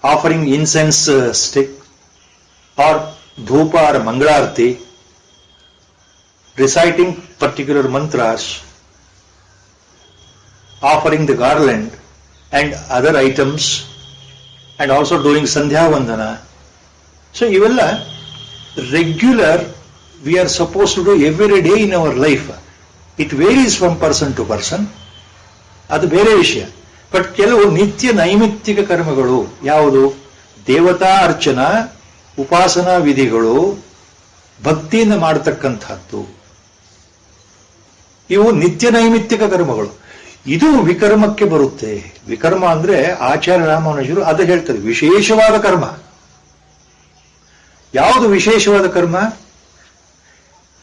offering incense stick or dhupa or mangalarti, reciting particular mantras, offering the garland and other items, and also doing sandhya vandana. So ivella regular we are supposed to do every day in our life. It varies from person to person, ಅದು ಬೇರೆ ವಿಷಯ. But ಕೆಲವು ನಿತ್ಯ ನೈಮಿತ್ತಿಕ ಕರ್ಮಗಳು ಯಾವುದು? ದೇವತಾ ಅರ್ಚನಾ, ಉಪಾಸನಾ ವಿಧಿಗಳು, ಭಕ್ತಿಯಿಂದ ಮಾಡತಕ್ಕಂಥದ್ದು, ಇವು ನಿತ್ಯ ನೈಮಿತ್ತಿಕ ಕರ್ಮಗಳು. ಇದು ವಿಕರ್ಮಕ್ಕೆ ಬರುತ್ತೆ. ವಿಕರ್ಮ ಅಂದ್ರೆ ಆಚಾರ್ಯ ರಾಮಾನುಜರು ಅದು ಹೇಳ್ತಾರೆ, ವಿಶೇಷವಾದ ಕರ್ಮ. ಯಾವುದು ವಿಶೇಷವಾದ ಕರ್ಮ?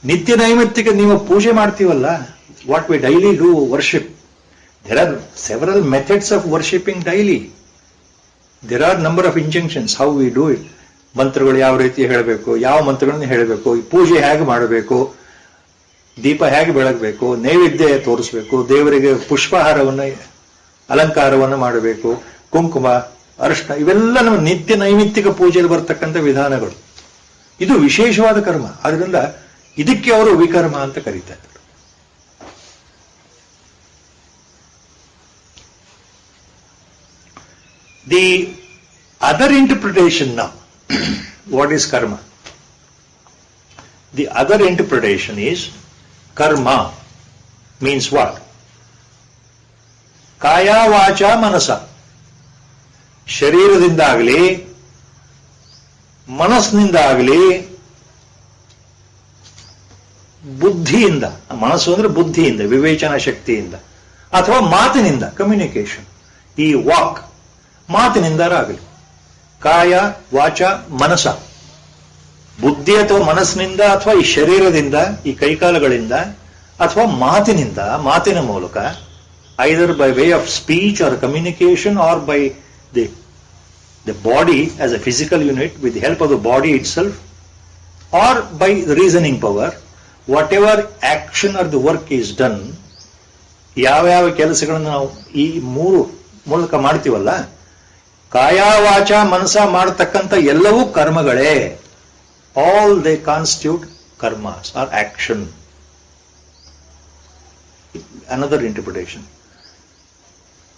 ನಿತ್ಯ ನೈಮಿತ್ತಿಕ ನೀವು ಪೂಜೆ ಮಾಡ್ತೀವಲ್ಲ, what we daily do worship. There are several methods of worshipping daily. There are number of injunctions how we do it. ಮಂತ್ರಗಳು ಯಾವ ರೀತಿ ಹೇಳಬೇಕು, ಯಾವ ಮಂತ್ರಗಳನ್ನು ಹೇಳಬೇಕು, ಪೂಜೆ ಹೇಗೆ ಮಾಡಬೇಕು, ದೀಪ ಹೇಗೆ ಬೆಳಗಬೇಕು, ನೈವೇದ್ಯ ತೋರಿಸ್ಬೇಕು, ದೇವರಿಗೆ ಪುಷ್ಪಹಾರವನ್ನು ಅಲಂಕಾರವನ್ನು ಮಾಡಬೇಕು, ಕುಂಕುಮ, ಅರಿಶಿನ, ಇವೆಲ್ಲ ನಮ್ಮ ನಿತ್ಯ ನೈಮಿತ್ತಿಕ ಪೂಜೆಯಲ್ಲಿ ಬರ್ತಕ್ಕಂಥ ವಿಧಾನಗಳು. ಇದು ವಿಶೇಷವಾದ ಕರ್ಮ. ಆದ್ರಿಂದ ಇದಕ್ಕೆ ಅವರು ವಿಕರ್ಮ ಅಂತ ಕರೀತಾರೆ. The other interpretation now, what is karma? The other interpretation is karma means what? ಕಾಯ ವಾಚ ಮನಸ, ಶರೀರದಿಂದಾಗಲಿ ಮನಸ್ಸಿನಿಂದಾಗಲಿ ಬುದ್ಧಿಯಿಂದ, ಮನಸ್ಸು ಅಂದ್ರೆ ಬುದ್ಧಿಯಿಂದ, ವಿವೇಚನಾ ಶಕ್ತಿಯಿಂದ, ಅಥವಾ ಮಾತಿನಿಂದ ಕಮ್ಯುನಿಕೇಶನ್, ಈ ವಾಕ್ ಮಾತಿನಿಂದ ಆಗಲಿ, ಕಾಯ ವಾಚ ಮನಸ, ಬುದ್ಧಿ ಅಥವಾ ಮನಸ್ಸಿನಿಂದ ಅಥವಾ ಈ ಶರೀರದಿಂದ, ಈ ಕೈಕಾಲುಗಳಿಂದ ಅಥವಾ ಮಾತಿನಿಂದ, ಮಾತಿನ ಮೂಲಕ, either by way of speech or communication or by the body as a physical unit with the help of the body itself or by the reasoning power, whatever action or the work is done, ಯಾವ ಕೆಲಸಗಳನ್ನು ನಾವು ಈ ಮೂರು ಮೂಲಕ ಮಾಡ್ತೀವಲ್ಲ, ಕಾಯ ವಾಚ ಮನಸ ಮಾಡತಕ್ಕಂಥ ಎಲ್ಲವೂ ಕರ್ಮಗಳೇ. All they constitute karmas or action. Another interpretation,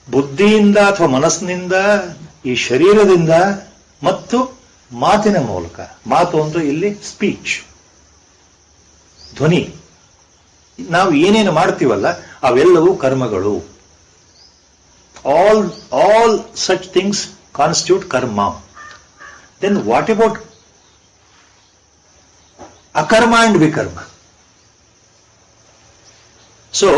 ಬುದ್ಧಿಯಿಂದ ಅಥವಾ ಮನಸ್ಸಿನಿಂದ, ಈ ಶರೀರದಿಂದ ಮತ್ತು ಮಾತಿನ ಮೂಲಕ. ಮಾತು ಅಂದ್ರೆ ಇಲ್ಲಿ ಸ್ಪೀಚ್, ಧ್ವನಿ. ನಾವು ಏನೇನು ಮಾಡ್ತೀವಲ್ಲ ಅವೆಲ್ಲವೂ ಕರ್ಮಗಳು. All such things constitute karma. Then what about akarma and vikarma? So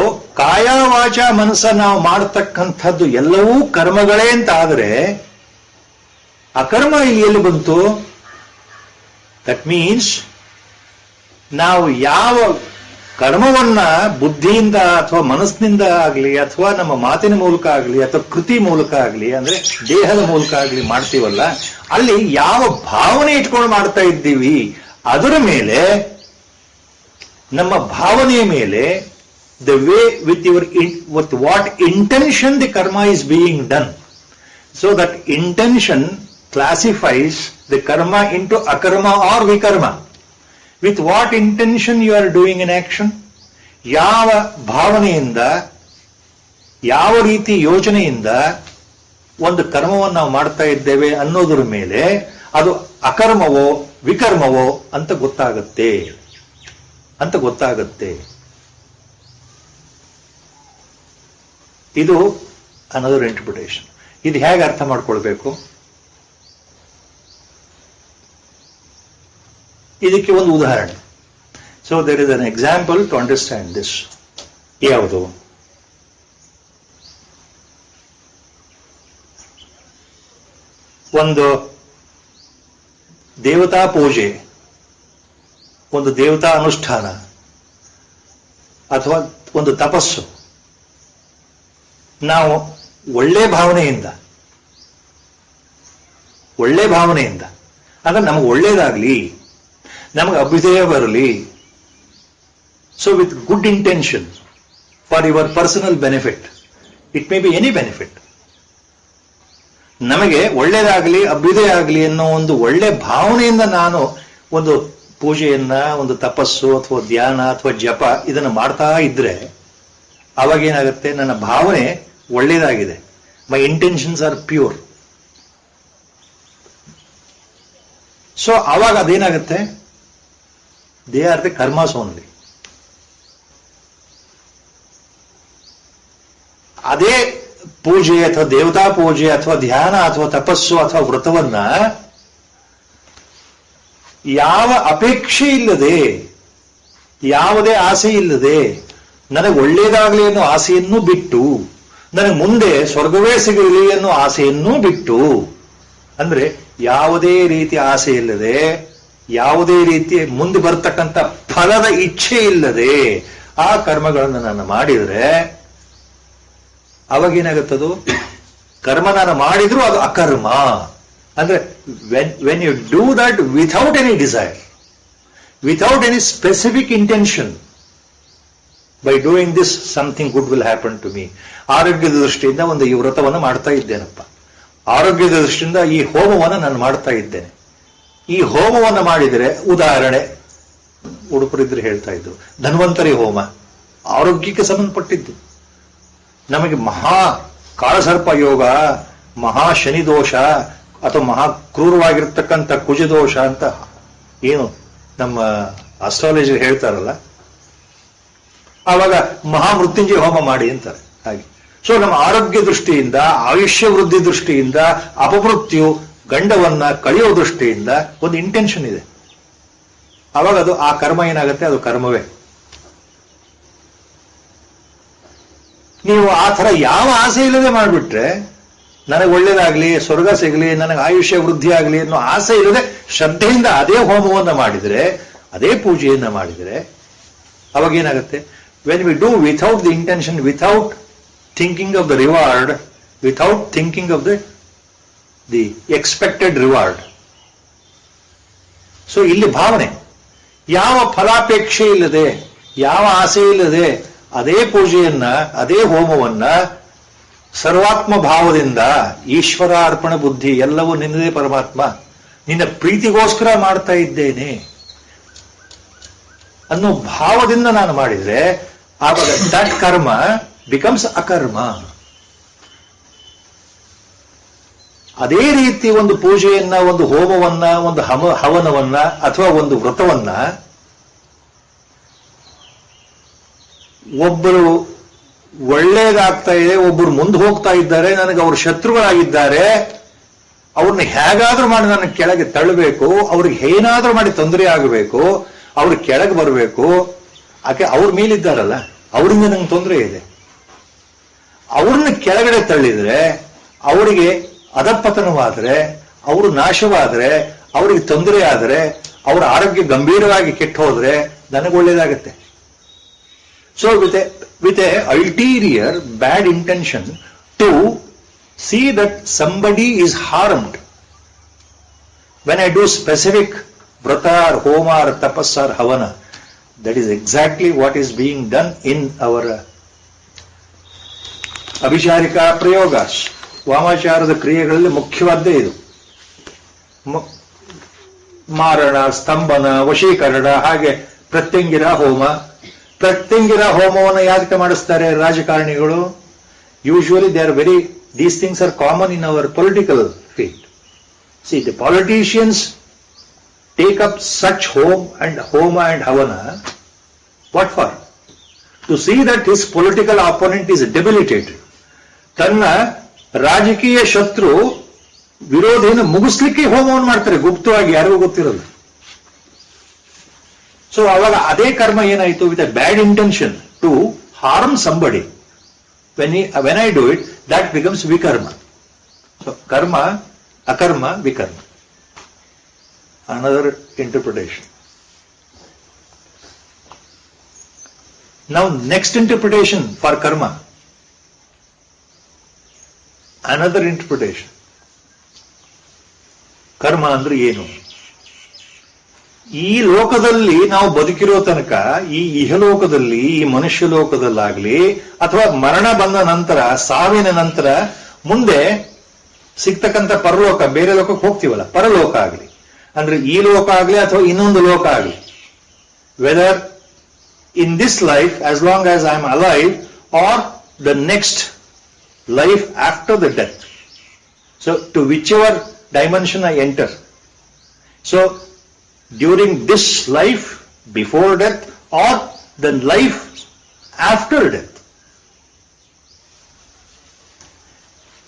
ಕಾಯ ವಾಚ ಮನಸ್ಸ ನಾವು ಮಾಡತಕ್ಕಂಥದ್ದು ಎಲ್ಲವೂ ಕರ್ಮಗಳೇ ಅಂತ ಆದರೆ ಅಕರ್ಮ ಇಲ್ಲಿ ಎಲ್ಲಿ ಬಂತು? ದಟ್ ಮೀನ್ಸ್ ನಾವು ಯಾವ ಕರ್ಮವನ್ನ ಬುದ್ಧಿಯಿಂದ ಅಥವಾ ಮನಸ್ಸಿನಿಂದ ಆಗಲಿ ಅಥವಾ ನಮ್ಮ ಮಾತಿನ ಮೂಲಕ ಆಗಲಿ ಅಥವಾ ಕೃತಿ ಮೂಲಕ ಆಗಲಿ ಅಂದ್ರೆ ದೇಹದ ಮೂಲಕ ಆಗಲಿ ಮಾಡ್ತೀವಲ್ಲ, ಅಲ್ಲಿ ಯಾವ ಭಾವನೆ ಇಟ್ಕೊಂಡು ಮಾಡ್ತಾ ಇದ್ದೀವಿ ಅದರ ಮೇಲೆ, ನಮ್ಮ ಭಾವನೆಯ ಮೇಲೆ, the way with what intention the karma is being done. So that intention classifies the karma into akarma or vikarma. With what intention you are doing an action, ಯಾವ ಭಾವನೆಯಿಂದ, ಯಾವ ರೀತಿ ಯೋಚನೆಯಿಂದ ಒಂದು ಕರ್ಮವನ್ನು ನಾವು ಮಾಡ್ತಾ ಇದ್ದೇವೆ ಅನ್ನೋದ್ರ ಮೇಲೆ ಅದು ಅಕರ್ಮವೋ ವಿಕರ್ಮವೋ ಅಂತ ಗೊತ್ತಾಗುತ್ತೆ. ಇದು ಅನದರ್ ಇಂಟರ್ಪ್ರಿಟೇಷನ್. ಇದು ಹೇಗೆ ಅರ್ಥ ಮಾಡ್ಕೊಳ್ಬೇಕು? ಇದಕ್ಕೆ ಒಂದು ಉದಾಹರಣೆ. So there is an example to understand this. ಯಾವುದು? ಒಂದು ದೇವತಾ ಪೂಜೆ, ಒಂದು ದೇವತಾ ಅನುಷ್ಠಾನ ಅಥವಾ ಒಂದು ತಪಸ್ಸು ನಾವು ಒಳ್ಳೆ ಭಾವನೆಯಿಂದ ಅಂದ್ರೆ ನಮಗೆ ಒಳ್ಳೇದಾಗ್ಲಿ, ನಮಗೆ ಅಭ್ಯುದಯ ಬರಲಿ, so with good intention for your personal benefit, it may be any benefit, ನಮಗೆ ಒಳ್ಳೇದಾಗಲಿ ಅಭ್ಯುದಯ ಆಗಲಿ ಅನ್ನೋ ಒಂದು ಒಳ್ಳೆ ಭಾವನೆಯಿಂದ ನಾನು ಒಂದು ಪೂಜೆಯನ್ನ, ಒಂದು ತಪಸ್ಸು ಅಥವಾ ಧ್ಯಾನ ಅಥವಾ ಜಪ ಇದನ್ನು ಮಾಡ್ತಾ ಇದ್ರೆ ಅವಾಗೇನಾಗುತ್ತೆ? ನನ್ನ ಭಾವನೆ ಒಳ್ಳೇದಾಗಿದೆ, ಮೈ ಇಂಟೆನ್ಷನ್ಸ್ ಆರ್ ಪ್ಯೂರ್. ಸೊ ಅವಾಗ ಅದೇನಾಗುತ್ತೆ? They are the karmas only. ಅದೇ ಪೂಜೆ ಅಥವಾ ದೇವತಾ ಪೂಜೆ ಅಥವಾ ಧ್ಯಾನ ಅಥವಾ ತಪಸ್ಸು ಅಥವಾ ವ್ರತವನ್ನ ಯಾವ ಅಪೇಕ್ಷೆ ಇಲ್ಲದೆ, ಯಾವುದೇ ಆಸೆ ಇಲ್ಲದೆ, ನನಗೆ ಒಳ್ಳೇದಾಗಲಿ ಅನ್ನೋ ಆಸೆಯನ್ನು ಬಿಟ್ಟು, ನನಗೆ ಮುಂದೆ ಸ್ವರ್ಗವೇ ಸಿಗಲಿ ಅನ್ನೋ ಆಸೆಯನ್ನೂ ಬಿಟ್ಟು, ಅಂದ್ರೆ ಯಾವುದೇ ರೀತಿ ಆಸೆ ಇಲ್ಲದೆ, ಯಾವುದೇ ರೀತಿ ಮುಂದೆ ಬರ್ತಕ್ಕಂಥ ಫಲದ ಇಚ್ಛೆ ಇಲ್ಲದೆ ಆ ಕರ್ಮಗಳನ್ನು ನಾನು ಮಾಡಿದ್ರೆ ಅವಾಗೇನಾಗುತ್ತದು? ಕರ್ಮ ನಾನು ಮಾಡಿದ್ರು ಅದು ಅಕರ್ಮ. ಅಂದ್ರೆ when you do that without any desire, without any specific intention, by doing this something good will happen to me. ಆರೋಗ್ಯದ ದೃಷ್ಟಿಯಿಂದ ಒಂದು ಈ ವ್ರತವನ್ನು ಮಾಡ್ತಾ ಇದ್ದೇನಪ್ಪ, ಆರೋಗ್ಯದ ದೃಷ್ಟಿಯಿಂದ ಈ ಹೋಮವನ್ನು ನಾನು ಮಾಡ್ತಾ ಇದ್ದೇನೆ. ಈ ಹೋಮವನ್ನು ಮಾಡಿದರೆ, ಉದಾಹರಣೆ ಉಡುಪರಿದ್ರೆ ಹೇಳ್ತಾ ಇದ್ರು, ಧನ್ವಂತರಿ ಹೋಮ ಆರೋಗ್ಯಕ್ಕೆ ಸಂಬಂಧಪಟ್ಟಿದ್ದು. ನಮಗೆ ಮಹಾ ಕಾಳಸರ್ಪ ಯೋಗ, ಮಹಾ ಶನಿ ದೋಷ ಅಥವಾ ಮಹಾ ಕ್ರೂರವಾಗಿರ್ತಕ್ಕಂಥ ಕುಜದೋಷ ಅಂತ ಏನು ನಮ್ಮ ಅಸ್ಟ್ರಾಲಜಿ ಹೇಳ್ತಾರಲ್ಲ, ಆವಾಗ ಮಹಾಮೃತ್ಯುಂಜಯ ಹೋಮ ಮಾಡಿ ಅಂತಾರೆ. ಹಾಗೆ ಸೊ ನಮ್ಮ ಆರೋಗ್ಯ ದೃಷ್ಟಿಯಿಂದ, ಆಯುಷ್ಯ ವೃದ್ಧಿ ದೃಷ್ಟಿಯಿಂದ, ಅಪಮೃತ್ಯು ಗಂಡವನ್ನ ಕಳೆಯೋ ದೃಷ್ಟಿಯಿಂದ ಒಂದು ಇಂಟೆನ್ಷನ್ ಇದೆ. ಆವಾಗ ಅದು ಆ ಕರ್ಮ ಏನಾಗುತ್ತೆ? ಅದು ಕರ್ಮವೇ. ನೀವು ಆ ಥರ ಯಾವ ಆಸೆ ಇಲ್ಲದೆ ಮಾಡಿಬಿಟ್ರೆ, ನನಗೆ ಒಳ್ಳೇದಾಗ್ಲಿ, ಸ್ವರ್ಗ ಸಿಗಲಿ, ನನಗೆ ಆಯುಷ್ಯ ವೃದ್ಧಿ ಆಗಲಿ ಅನ್ನೋ ಆಸೆ ಇಲ್ಲದೆ ಶ್ರದ್ಧೆಯಿಂದ ಅದೇ ಹೋಮವನ್ನು ಮಾಡಿದರೆ, ಅದೇ ಪೂಜೆಯನ್ನ ಮಾಡಿದರೆ ಅವಾಗ ಏನಾಗುತ್ತೆ? When we do without the intention, without thinking of the reward, without thinking of the expected reward. So ಇಲ್ಲಿ ಭಾವನೆ, ಯಾವ ಫಲಾಪೇಕ್ಷೆ ಇಲ್ಲದೆ, ಯಾವ ಆಸೆ ಇಲ್ಲದೆ ಅದೇ ಪೂಜೆಯನ್ನ, ಅದೇ ಹೋಮವನ್ನ ಸರ್ವಾತ್ಮ ಭಾವದಿಂದ, ಈಶ್ವರ ಅರ್ಪಣ ಬುದ್ಧಿ, ಎಲ್ಲವೂ ನಿನ್ನದೇ ಪರಮಾತ್ಮ, ನಿನ್ನ ಪ್ರೀತಿಗೋಸ್ಕರ ಮಾಡ್ತಾ ಇದ್ದೇನೆ ಅನ್ನೋ ಭಾವದಿಂದ ನಾನು ಮಾಡಿದ್ರೆ ಆವಾಗ ದಟ್ ಕರ್ಮ ಬಿಕಮ್ಸ್ ಅಕರ್ಮ. ಅದೇ ರೀತಿ ಒಂದು ಪೂಜೆಯನ್ನ, ಒಂದು ಹೋಮವನ್ನ, ಒಂದು ಹವನವನ್ನ ಅಥವಾ ಒಂದು ವ್ರತವನ್ನ ಒಬ್ಬರು ಒಳ್ಳೇದಾಗ್ತಾ ಇದೆ, ಒಬ್ಬರು ಮುಂದೆ ಹೋಗ್ತಾ ಇದ್ದಾರೆ, ನನಗೆ ಅವರು ಶತ್ರುಗಳಾಗಿದ್ದಾರೆ, ಅವ್ರನ್ನ ಹೇಗಾದ್ರೂ ಮಾಡಿ ನನಗೆ ಕೆಳಗೆ ತಳ್ಳಬೇಕು, ಅವ್ರಿಗೆ ಏನಾದ್ರೂ ಮಾಡಿ ತೊಂದರೆ ಆಗಬೇಕು, ಅವ್ರ ಕೆಳಗೆ ಬರಬೇಕು, ಆಕೆ ಅವ್ರ ಮೇಲಿದ್ದಾರಲ್ಲ, ಅವರಿಂದ ನಂಗೆ ತೊಂದರೆ ಇದೆ, ಅವ್ರನ್ನ ಕೆಳಗಡೆ ತಳ್ಳಿದ್ರೆ, ಅವರಿಗೆ ಅಧಪತನವಾದ್ರೆ, ಅವರು ನಾಶವಾದ್ರೆ, ಅವರಿಗೆ ತೊಂದರೆ ಆದರೆ, ಅವರ ಆರೋಗ್ಯ ಗಂಭೀರವಾಗಿ ಕೆಟ್ಟು ಹೋದ್ರೆ ನನಗೆ ಒಳ್ಳೇದಾಗತ್ತೆ. So with a ulterior bad intention to see that somebody is harmed. When I do specific vrata or homa or tapas or havana, that is exactly what is being done in our ಅಭಿಚಾರಿಕಾ ಪ್ರಯೋಗಾಸ್. ವಾಮಾಚಾರದ ಕ್ರಿಯೆಗಳಲ್ಲಿ ಮುಖ್ಯವಾದ್ದೇ ಇದು. ಮಾರಣ, ಸ್ತಂಭನ, ವಶೀಕರಣ, ಹಾಗೆ ಪ್ರತ್ಯಂಗಿರ ಹೋಮ. ಪ್ರತ್ಯಂಗಿರ ಹೋಮವನ್ನು ಯಾಕೆ ಮಾಡಿಸ್ತಾರೆ ರಾಜಕಾರಣಿಗಳು? Usually these things are common in our political field. See, the politicians take up such homa and havana. What for? To see that his political opponent is debilitated. ತನ್ನ ರಾಜಕೀಯ ಶತ್ರು ವಿರೋಧಿಯನ್ನು ಮುಗಿಸ್ಲಿಕ್ಕೆ ಹೋಮವನ್ನು ಮಾಡ್ತಾರೆ, ಗುಪ್ತವಾಗಿ, ಯಾರಿಗೂ ಗೊತ್ತಿರಲ್ಲ. ಸೊ ಅವಾಗ ಅದೇ ಕರ್ಮ ಏನಾಯಿತು? With a bad intention to harm somebody. When I do it, that becomes vikarma. So karma, akarma, vikarma. Another interpretation. Now next interpretation for karma. Another interpretation. ಕರ್ಮ ಅಂದ್ರೆ ಏನು? ಈ ಲೋಕದಲ್ಲಿ ನಾವು ಬದುಕಿರೋ ತನಕ, ಈ ಇಹಲೋಕದಲ್ಲಿ, ಈ ಮನುಷ್ಯ ಲೋಕದಲ್ಲಾಗ್ಲಿ, ಅಥವಾ ಮರಣ ಬಂದ ನಂತರ, ಸಾವಿನ ನಂತರ ಮುಂದೆ ಸಿಗ್ತಕ್ಕಂಥ ಪರಲೋಕ, ಬೇರೆ ಲೋಕಕ್ಕೆ ಹೋಗ್ತೀವಲ್ಲ, ಪರಲೋಕ ಆಗ್ಲಿ, ಅಂದ್ರೆ ಈ ಲೋಕ ಆಗ್ಲಿ ಅಥವಾ ಇನ್ನೊಂದು ಲೋಕ ಆಗ್ಲಿ, whether in this life as long as I am alive or the next life after the death. So to whichever dimension I enter. So during this life before death or the life after death,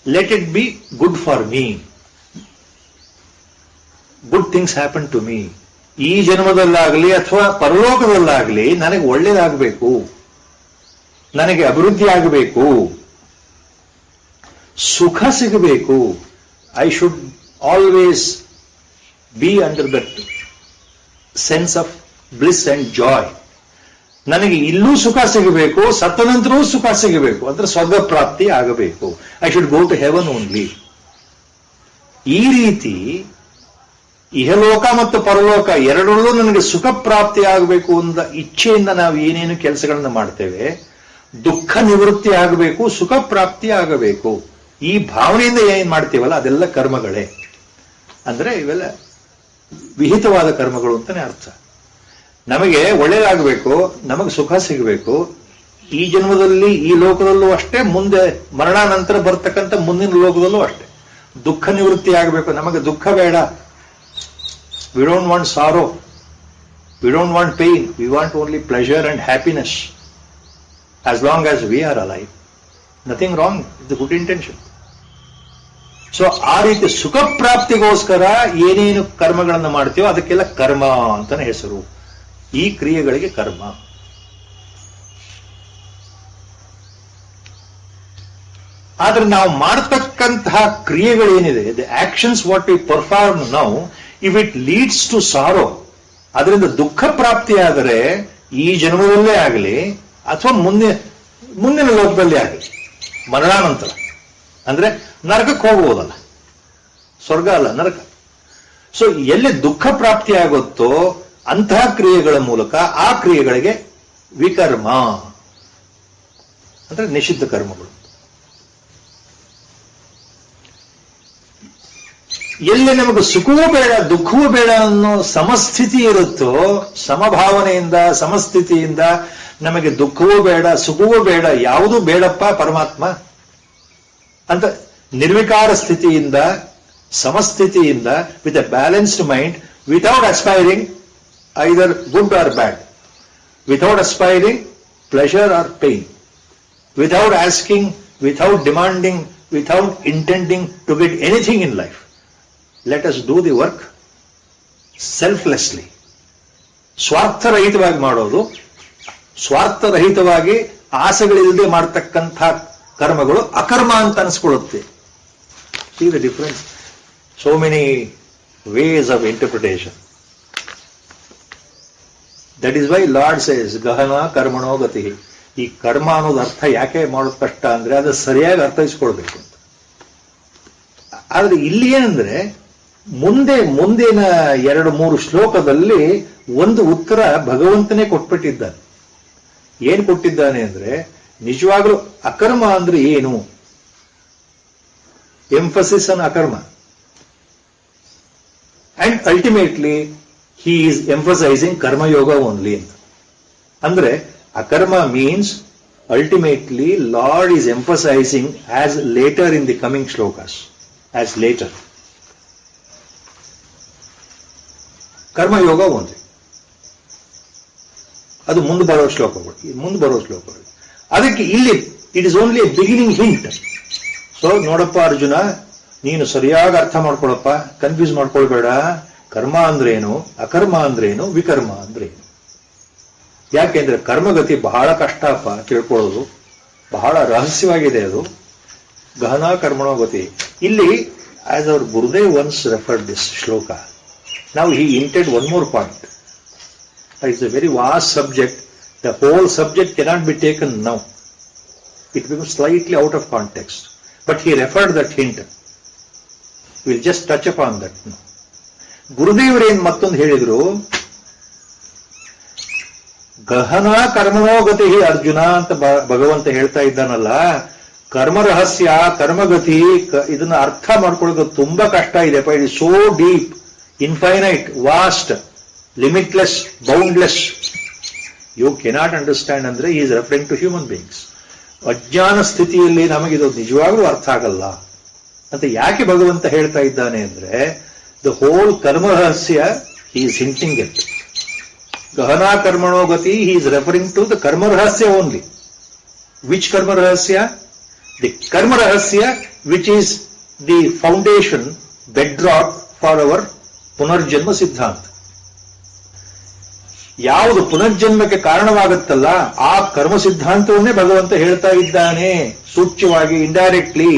let it be good for me. Good things happen to me. ಈ ಜನ್ಮದಲ್ಲಾಗಲಿ ಅಥವಾ ಪರಲೋಕದಲ್ಲಾಗಲಿ ನನಗೆ ಒಳ್ಳೇದಾಗಬೇಕು, ನನಗೆ ಅಭಿವೃದ್ಧಿ ಆಗಬೇಕು, ಸುಖ ಸಿಗಬೇಕು. I should always B under that sense of bliss and Joy. ನನಗೆ ಇಲ್ಲೂ ಸುಖ ಸಿಗಬೇಕು, ಸತ್ತ ನಂತರವೂ ಸುಖ ಸಿಗಬೇಕು, ಅಂದ್ರೆ ಸ್ವರ್ಗ ಪ್ರಾಪ್ತಿ ಆಗಬೇಕು. I should go to heaven only. ಈ ರೀತಿ ಇಹಲೋಕ ಮತ್ತು ಪರಲೋಕ ಎರಡರಲ್ಲೂ ನನಗೆ ಸುಖ ಪ್ರಾಪ್ತಿ ಆಗಬೇಕು ಅಂತ ಇಚ್ಛೆಯಿಂದ ನಾವು ಏನೇನು ಕೆಲಸಗಳನ್ನ ಮಾಡ್ತೇವೆ, ದುಃಖ ನಿವೃತ್ತಿ ಆಗಬೇಕು, ಸುಖ ಪ್ರಾಪ್ತಿ ಆಗಬೇಕು, ಈ ಭಾವನೆಯಿಂದ ಏನ್ ಮಾಡ್ತೀವಲ್ಲ ಅದೆಲ್ಲ ಕರ್ಮಗಳೇ. ಅಂದ್ರೆ ಇವೆಲ್ಲ ವಿಹಿತವಾದ ಕರ್ಮಗಳು ಅಂತಾನೆ ಅರ್ಥ. ನಮಗೆ ಒಳ್ಳೇದಾಗಬೇಕು, ನಮಗೆ ಸುಖ ಸಿಗಬೇಕು, ಈ ಜನ್ಮದಲ್ಲಿ ಈ ಲೋಕದಲ್ಲೂ ಅಷ್ಟೇ, ಮುಂದೆ ಮರಣಾನಂತರ ಬರ್ತಕ್ಕಂಥ ಮುಂದಿನ ಲೋಕದಲ್ಲೂ ಅಷ್ಟೇ ದುಃಖ ನಿವೃತ್ತಿ ಆಗಬೇಕು. ನಮಗೆ ದುಃಖ ಬೇಡ. We don't want sorrow, we don't want pain, we want only pleasure and happiness as long as we are alive. Nothing wrong with the good intention. So ಆ ರೀತಿ ಸುಖ ಪ್ರಾಪ್ತಿಗೋಸ್ಕರ ಏನೇನು ಕರ್ಮಗಳನ್ನು ಮಾಡ್ತೀವೋ ಅದಕ್ಕೆಲ್ಲ ಕರ್ಮ ಅಂತಾನೆ ಹೆಸರು. ಈ ಕ್ರಿಯೆಗಳಿಗೆ ಕರ್ಮ. ಆದ್ರೆ ನಾವು ಮಾಡತಕ್ಕಂತಹ ಕ್ರಿಯೆಗಳೇನಿದೆ, the actions what we perform now, if it leads to sorrow, ಅದರಿಂದ ದುಃಖ ಪ್ರಾಪ್ತಿಯಾದರೆ ಈ ಜನ್ಮದಲ್ಲೇ ಆಗಲಿ ಅಥವಾ ಮುಂದಿನ ಲೋಕದಲ್ಲಿ ಆಗಲಿ, ಮರಣಾನಂತರ ಅಂದ್ರೆ ನರಕಕ್ಕೆ ಹೋಗುವುದಲ್ಲ, ಸ್ವರ್ಗ ಅಲ್ಲ ನರಕ. ಸೊ ಎಲ್ಲಿ ದುಃಖ ಪ್ರಾಪ್ತಿಯಾಗುತ್ತೋ ಅಂತಹ ಕ್ರಿಯೆಗಳ ಮೂಲಕ ಆ ಕ್ರಿಯೆಗಳಿಗೆ ವಿಕರ್ಮ ಅಂದ್ರೆ ನಿಷಿದ್ಧ ಕರ್ಮಗಳು. ಎಲ್ಲಿ ನಮಗೆ ಸುಖವೂ ಬೇಡ ದುಃಖವೂ ಬೇಡ ಅನ್ನೋ ಸಮಸ್ಥಿತಿ ಇರುತ್ತೋ, ಸಮಭಾವನೆಯಿಂದ ಸಮಸ್ಥಿತಿಯಿಂದ ನಮಗೆ ದುಃಖವೂ ಬೇಡ ಸುಖವೂ ಬೇಡ ಯಾವುದೂ ಬೇಡಪ್ಪ ಪರಮಾತ್ಮ ಅಂತ ನಿರ್ವಿಕಾರ ಸ್ಥಿತಿಯಿಂದ ಸಮಸ್ಥಿತಿಯಿಂದ with a balanced mind, without aspiring either good or bad, without aspiring pleasure or pain, without asking, without demanding, without intending to get anything in life. Let us do the work selflessly. ಸ್ವಾರ್ಥರಹಿತವಾಗಿ ಮಾಡೋದು, ಸ್ವಾರ್ಥರಹಿತವಾಗಿ ಆಸೆಗಳಿಲ್ಲದೆ ಮಾಡತಕ್ಕಂಥ ಕರ್ಮಗಳು ಅಕರ್ಮ ಅಂತ ಅನಿಸ್ಕೊಳ್ಳುತ್ತೆ. See the difference? So many ways of interpretation. That is why Lord says, ಗಹನ ಕರ್ಮಣೋ ಗತಿ. ಈ ಕರ್ಮ ಅನ್ನೋದು ಅರ್ಥ ಯಾಕೆ ಮಾಡೋದು ಕಷ್ಟ ಅಂದ್ರೆ ಅದು ಸರಿಯಾಗಿ ಅರ್ಥೈಸ್ಕೊಳ್ಬೇಕು ಅಂತ. ಆದ್ರೆ ಇಲ್ಲಿ ಏನಂದ್ರೆ ಮುಂದಿನ 2-3 ಶ್ಲೋಕದಲ್ಲಿ ಒಂದು ಉತ್ತರ ಭಗವಂತನೇ ಕೊಟ್ಬಿಟ್ಟಿದ್ದಾನೆ. ಏನ್ ಕೊಟ್ಟಿದ್ದಾನೆ ಅಂದ್ರೆ ನಿಜವಾಗ್ಲೂ ಅಕರ್ಮ ಅಂದ್ರೆ ಏನು, emphasis on akarma, and ultimately he is emphasizing karmayoga only ಅಂತ. ಅಂದ್ರೆ ಅಕರ್ಮ means ultimately Lord is emphasizing as later in the coming shlokas, as later. ಕರ್ಮ ಯೋಗ ಒಂದೇ, ಅದು ಮುಂದೆ ಬರೋ ಶ್ಲೋಕಗಳು. ಅದಕ್ಕೆ ಇಲ್ಲಿ it is only A beginning hint. So ನೋಡಪ್ಪ ಅರ್ಜುನ, ನೀನು ಸರಿಯಾಗಿ ಅರ್ಥ ಮಾಡ್ಕೊಳಪ್ಪ, ಕನ್ಫ್ಯೂಸ್ ಮಾಡ್ಕೊಳ್ಬೇಡ. ಕರ್ಮ ಅಂದ್ರೇನು, ಅಕರ್ಮ ಅಂದ್ರೇನು, ವಿಕರ್ಮ ಅಂದ್ರೇನು. ಯಾಕೆಂದ್ರೆ ಕರ್ಮಗತಿ ಬಹಳ ಕಷ್ಟಪ್ಪ ತಿಳ್ಕೊಳ್ಳೋದು, ಬಹಳ ರಹಸ್ಯವಾಗಿದೆ ಅದು. ಗಹನ ಕರ್ಮಣೋ ಗತಿ. ಇಲ್ಲಿ as our Gurudev once referred this shloka, ನಾವು he hinted one more point. It's a very vast subject. The whole subject cannot be taken now, it becomes slightly out of context, but he referred that hint. Will just touch up on that. ಗುರುದೇವರೇನ್ ಮತ್ತೊಂದು ಹೇಳಿದ್ರು, ಗಹನ ಕರ್ಮಣೋಗತಿ ಅರ್ಜುನ ಅಂತ ಭಗವಂತ ಹೇಳ್ತಾ ಇದ್ದಾನಲ್ಲ. ಕರ್ಮ ರಹಸ್ಯ, ಕರ್ಮಗತಿ, ಇದನ್ನ ಅರ್ಥ ಮಾಡ್ಕೊಳ್ಳೋದು ತುಂಬಾ ಕಷ್ಟ ಇದೆಪ್ಪ. It is so deep, infinite, vast, limitless, boundless. You cannot understand ಅಂದ್ರೆ is referring to human beings. ಅಜ್ಞಾನ ಸ್ಥಿತಿಯಲ್ಲಿ ನಮಗಿದು ನಿಜವಾಗ್ಲೂ ಅರ್ಥ ಆಗಲ್ಲ ಅಂತ ಯಾಕೆ ಭಗವಂತ ಹೇಳ್ತಾ ಇದ್ದಾನೆ ಅಂದ್ರೆ, ದ ಹೋಲ್ ಕರ್ಮ ರಹಸ್ಯ ಈಸ್ ಹಿಂಟಿಂಗ್ ಇಟ್. ಗಹನ ಕರ್ಮಣೋ ಗತಿ, he is referring to the karma rahasya only. Which karma rahasya? The karma rahasya which is the foundation, bedrock for our ಪುನರ್ಜನ್ಮ ಸಿದ್ಧಾಂತ. ಯಾವುದು ಪುನರ್ಜನ್ಮಕ್ಕೆ ಕಾರಣವಾಗುತ್ತಲ್ಲ ಆ ಕರ್ಮ ಸಿದ್ಧಾಂತವನ್ನೇ ಭಗವಂತ ಹೇಳ್ತಾ ಇದ್ದಾನೆ ಸೂಚ್ಯವಾಗಿ, ಇಂಡೈರೆಕ್ಟ್ಲಿ.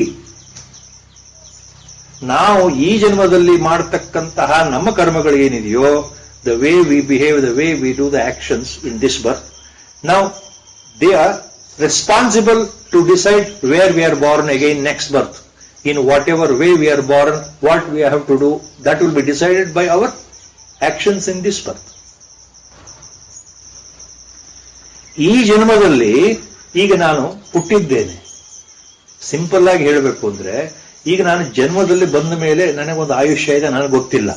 ನಾವು ಈ ಜನ್ಮದಲ್ಲಿ ಮಾಡತಕ್ಕಂತಹ ನಮ್ಮ ಕರ್ಮಗಳು ಏನಿದೆಯೋ, the way we behave, the way we do the actions in this birth, now they are responsible to decide where we are born again next birth. In whatever way we are born, what we have to do, that will be decided by our actions in this birth. ಈ ಜನ್ಮದಲ್ಲಿ ಈಗ ನಾನು ಹುಟ್ಟಿದ್ದೇನೆ. Simple ಆಗಿ ಹೇಳಬೇಕು ಅಂದ್ರೆ, ಈಗ ನಾನು ಜನ್ಮದಲ್ಲಿ ಬಂದ ಮೇಲೆ ನನಗೊಂದು ಆಯುಷ್ಯ ಇದೆ, ನನಗೆ ಗೊತ್ತಿಲ್ಲ.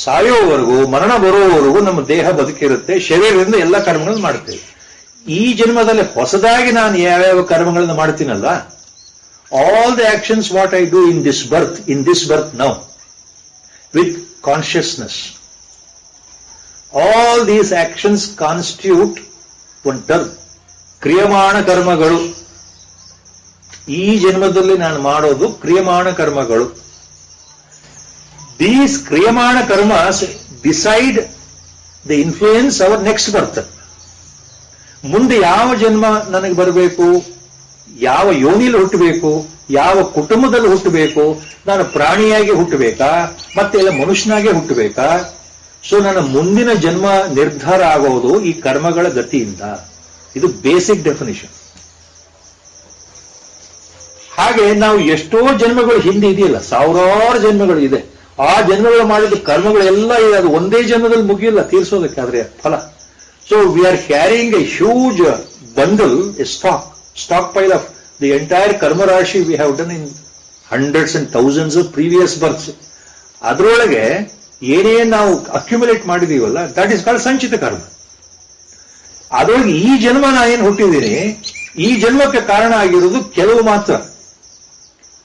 ಸಾಯೋವರೆಗೂ, ಮರಣ ಬರುವವರೆಗೂ ನಮ್ಮ ದೇಹ ಬದುಕಿರುತ್ತೆ, ಶರೀರದಿಂದ ಎಲ್ಲ ಕರ್ಮಗಳನ್ನು ಮಾಡ್ತೇವೆ. ಈ ಜನ್ಮದಲ್ಲಿ ಹೊಸದಾಗಿ ನಾನು ಯಾವ್ಯಾವ ಕರ್ಮಗಳನ್ನು ಮಾಡ್ತೀನಲ್ಲ, all the actions what I do in this birth now with consciousness, all these actions constitute one term, ಕ್ರಿಯಮಾಣ ಕರ್ಮಗಳು. ಈ ಜನ್ಮದಲ್ಲಿ ನಾನು ಮಾಡೋದು ಕ್ರಿಯಮಾಣ ಕರ್ಮಗಳು. These kriyamana karmas decide the influence our next birth. ಮುಂದೆ ಯಾವ ಜನ್ಮ ನನಗೆ ಬರಬೇಕು, ಯಾವ ಯೋನಿಯಲ್ಲಿ ಹುಟ್ಟಬೇಕು, ಯಾವ ಕುಟುಂಬದಲ್ಲಿ ಹುಟ್ಟಬೇಕು, ನಾನು ಪ್ರಾಣಿಯಾಗಿ ಹುಟ್ಟಬೇಕಾ ಮತ್ತೆ ಇಲ್ಲ ಮನುಷ್ಯನಾಗೆ ಹುಟ್ಟಬೇಕಾ? ಸೊ ನನ್ನ ಮುಂದಿನ ಜನ್ಮ ನಿರ್ಧಾರ ಆಗೋದು ಈ ಕರ್ಮಗಳ ಗತಿಯಿಂದ. ಇದು ಬೇಸಿಕ್ ಡೆಫಿನಿಷನ್. ಹಾಗೆ ನಾವು ಎಷ್ಟೋ ಜನ್ಮಗಳು ಹಿಂದೆ ಇದೆಯಲ್ಲ, ಸಾವಿರಾರು ಜನ್ಮಗಳು ಇದೆ. ಆ ಜನ್ಮಗಳು ಮಾಡಿದ ಕರ್ಮಗಳೆಲ್ಲ ಇದೆ. ಅದು ಒಂದೇ ಜನ್ಮದಲ್ಲಿ ಮುಗಿಯಿಲ್ಲ ತೀರಿಸೋದಕ್ಕಾದ್ರೆ ಫಲ. So we are carrying a huge bundle, a stack pile of the entire ಕರ್ಮರಾಶಿ we have done in hundreds and thousands of previous births. ಅದರೊಳಗೆ ಏನೇನು ನಾವು ಅಕ್ಯುಮುಲೇಟ್ ಮಾಡಿದೀವಲ್ಲ, that is called sanchita karma. ಅದರೊಳಗೆ ಈ ಜನ್ಮ ನಾ ಏನು ಹುಟ್ಟಿದ್ದೀನಿ, ಈ ಜನ್ಮಕ್ಕೆ ಕಾರಣ ಆಗಿರೋದು ಕೆಲವು ಮಾತ್ರ.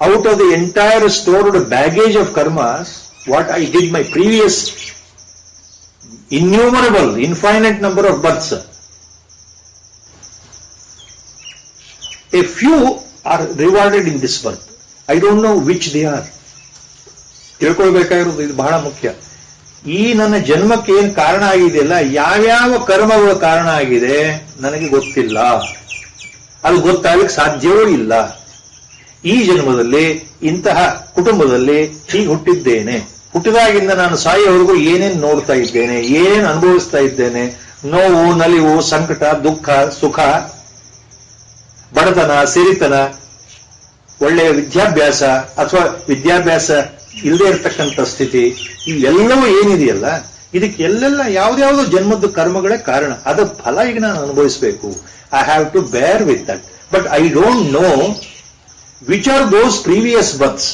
Out of the entire stored baggage of karmas, what I did my previous innumerable, infinite number of births. A few are rewarded in this birth. I don't know which they are. ತಿಳ್ಕೊಳ್ಬೇಕಾಗಿರೋದು ಇದು ಬಹಳ ಮುಖ್ಯ. ಈ ನನ್ನ ಜನ್ಮಕ್ಕೆ ಏನು ಕಾರಣ ಆಗಿದೆಯಲ್ಲ, ಯಾವ್ಯಾವ ಕರ್ಮಗಳ ಕಾರಣ ಆಗಿದೆ ನನಗೆ ಗೊತ್ತಿಲ್ಲ. ಅದು ಗೊತ್ತಾಗಲಿಕ್ಕೆ ಸಾಧ್ಯವೂ ಇಲ್ಲ. ಈ ಜನ್ಮದಲ್ಲಿ ಇಂತಹ ಕುಟುಂಬದಲ್ಲಿ ಹೀಗೆ ಹುಟ್ಟಿದ್ದೇನೆ, ಹುಟ್ಟಿದಾಗಿಂದ ನಾನು ಸಾಯೋವರೆಗೂ ಏನೇನು ನೋಡ್ತಾ ಇದ್ದೇನೆ, ಏನೇನು ಅನುಭವಿಸ್ತಾ ಇದ್ದೇನೆ, ನೋವು, ನಲಿವು, ಸಂಕಟ, ದುಃಖ, ಸುಖ, ಬಡತನ, ಸಿರಿತನ, ಒಳ್ಳೆಯ ವಿದ್ಯಾಭ್ಯಾಸ ಅಥವಾ ವಿದ್ಯಾಭ್ಯಾಸ ಇಲ್ಲದೆ ಇರತಕ್ಕಂಥ ಸ್ಥಿತಿ, ಇವೆಲ್ಲವೂ ಏನಿದೆಯಲ್ಲ, ಇದಕ್ಕೆ ಎಲ್ಲೆಲ್ಲ ಯಾವ್ದಾವುದೋ ಜನ್ಮದ ಕರ್ಮಗಳೇ ಕಾರಣ. ಅದರ ಫಲ ಈಗ ನಾನು ಅನುಭವಿಸಬೇಕು. I have to bear with that. But I don't know which are those previous births,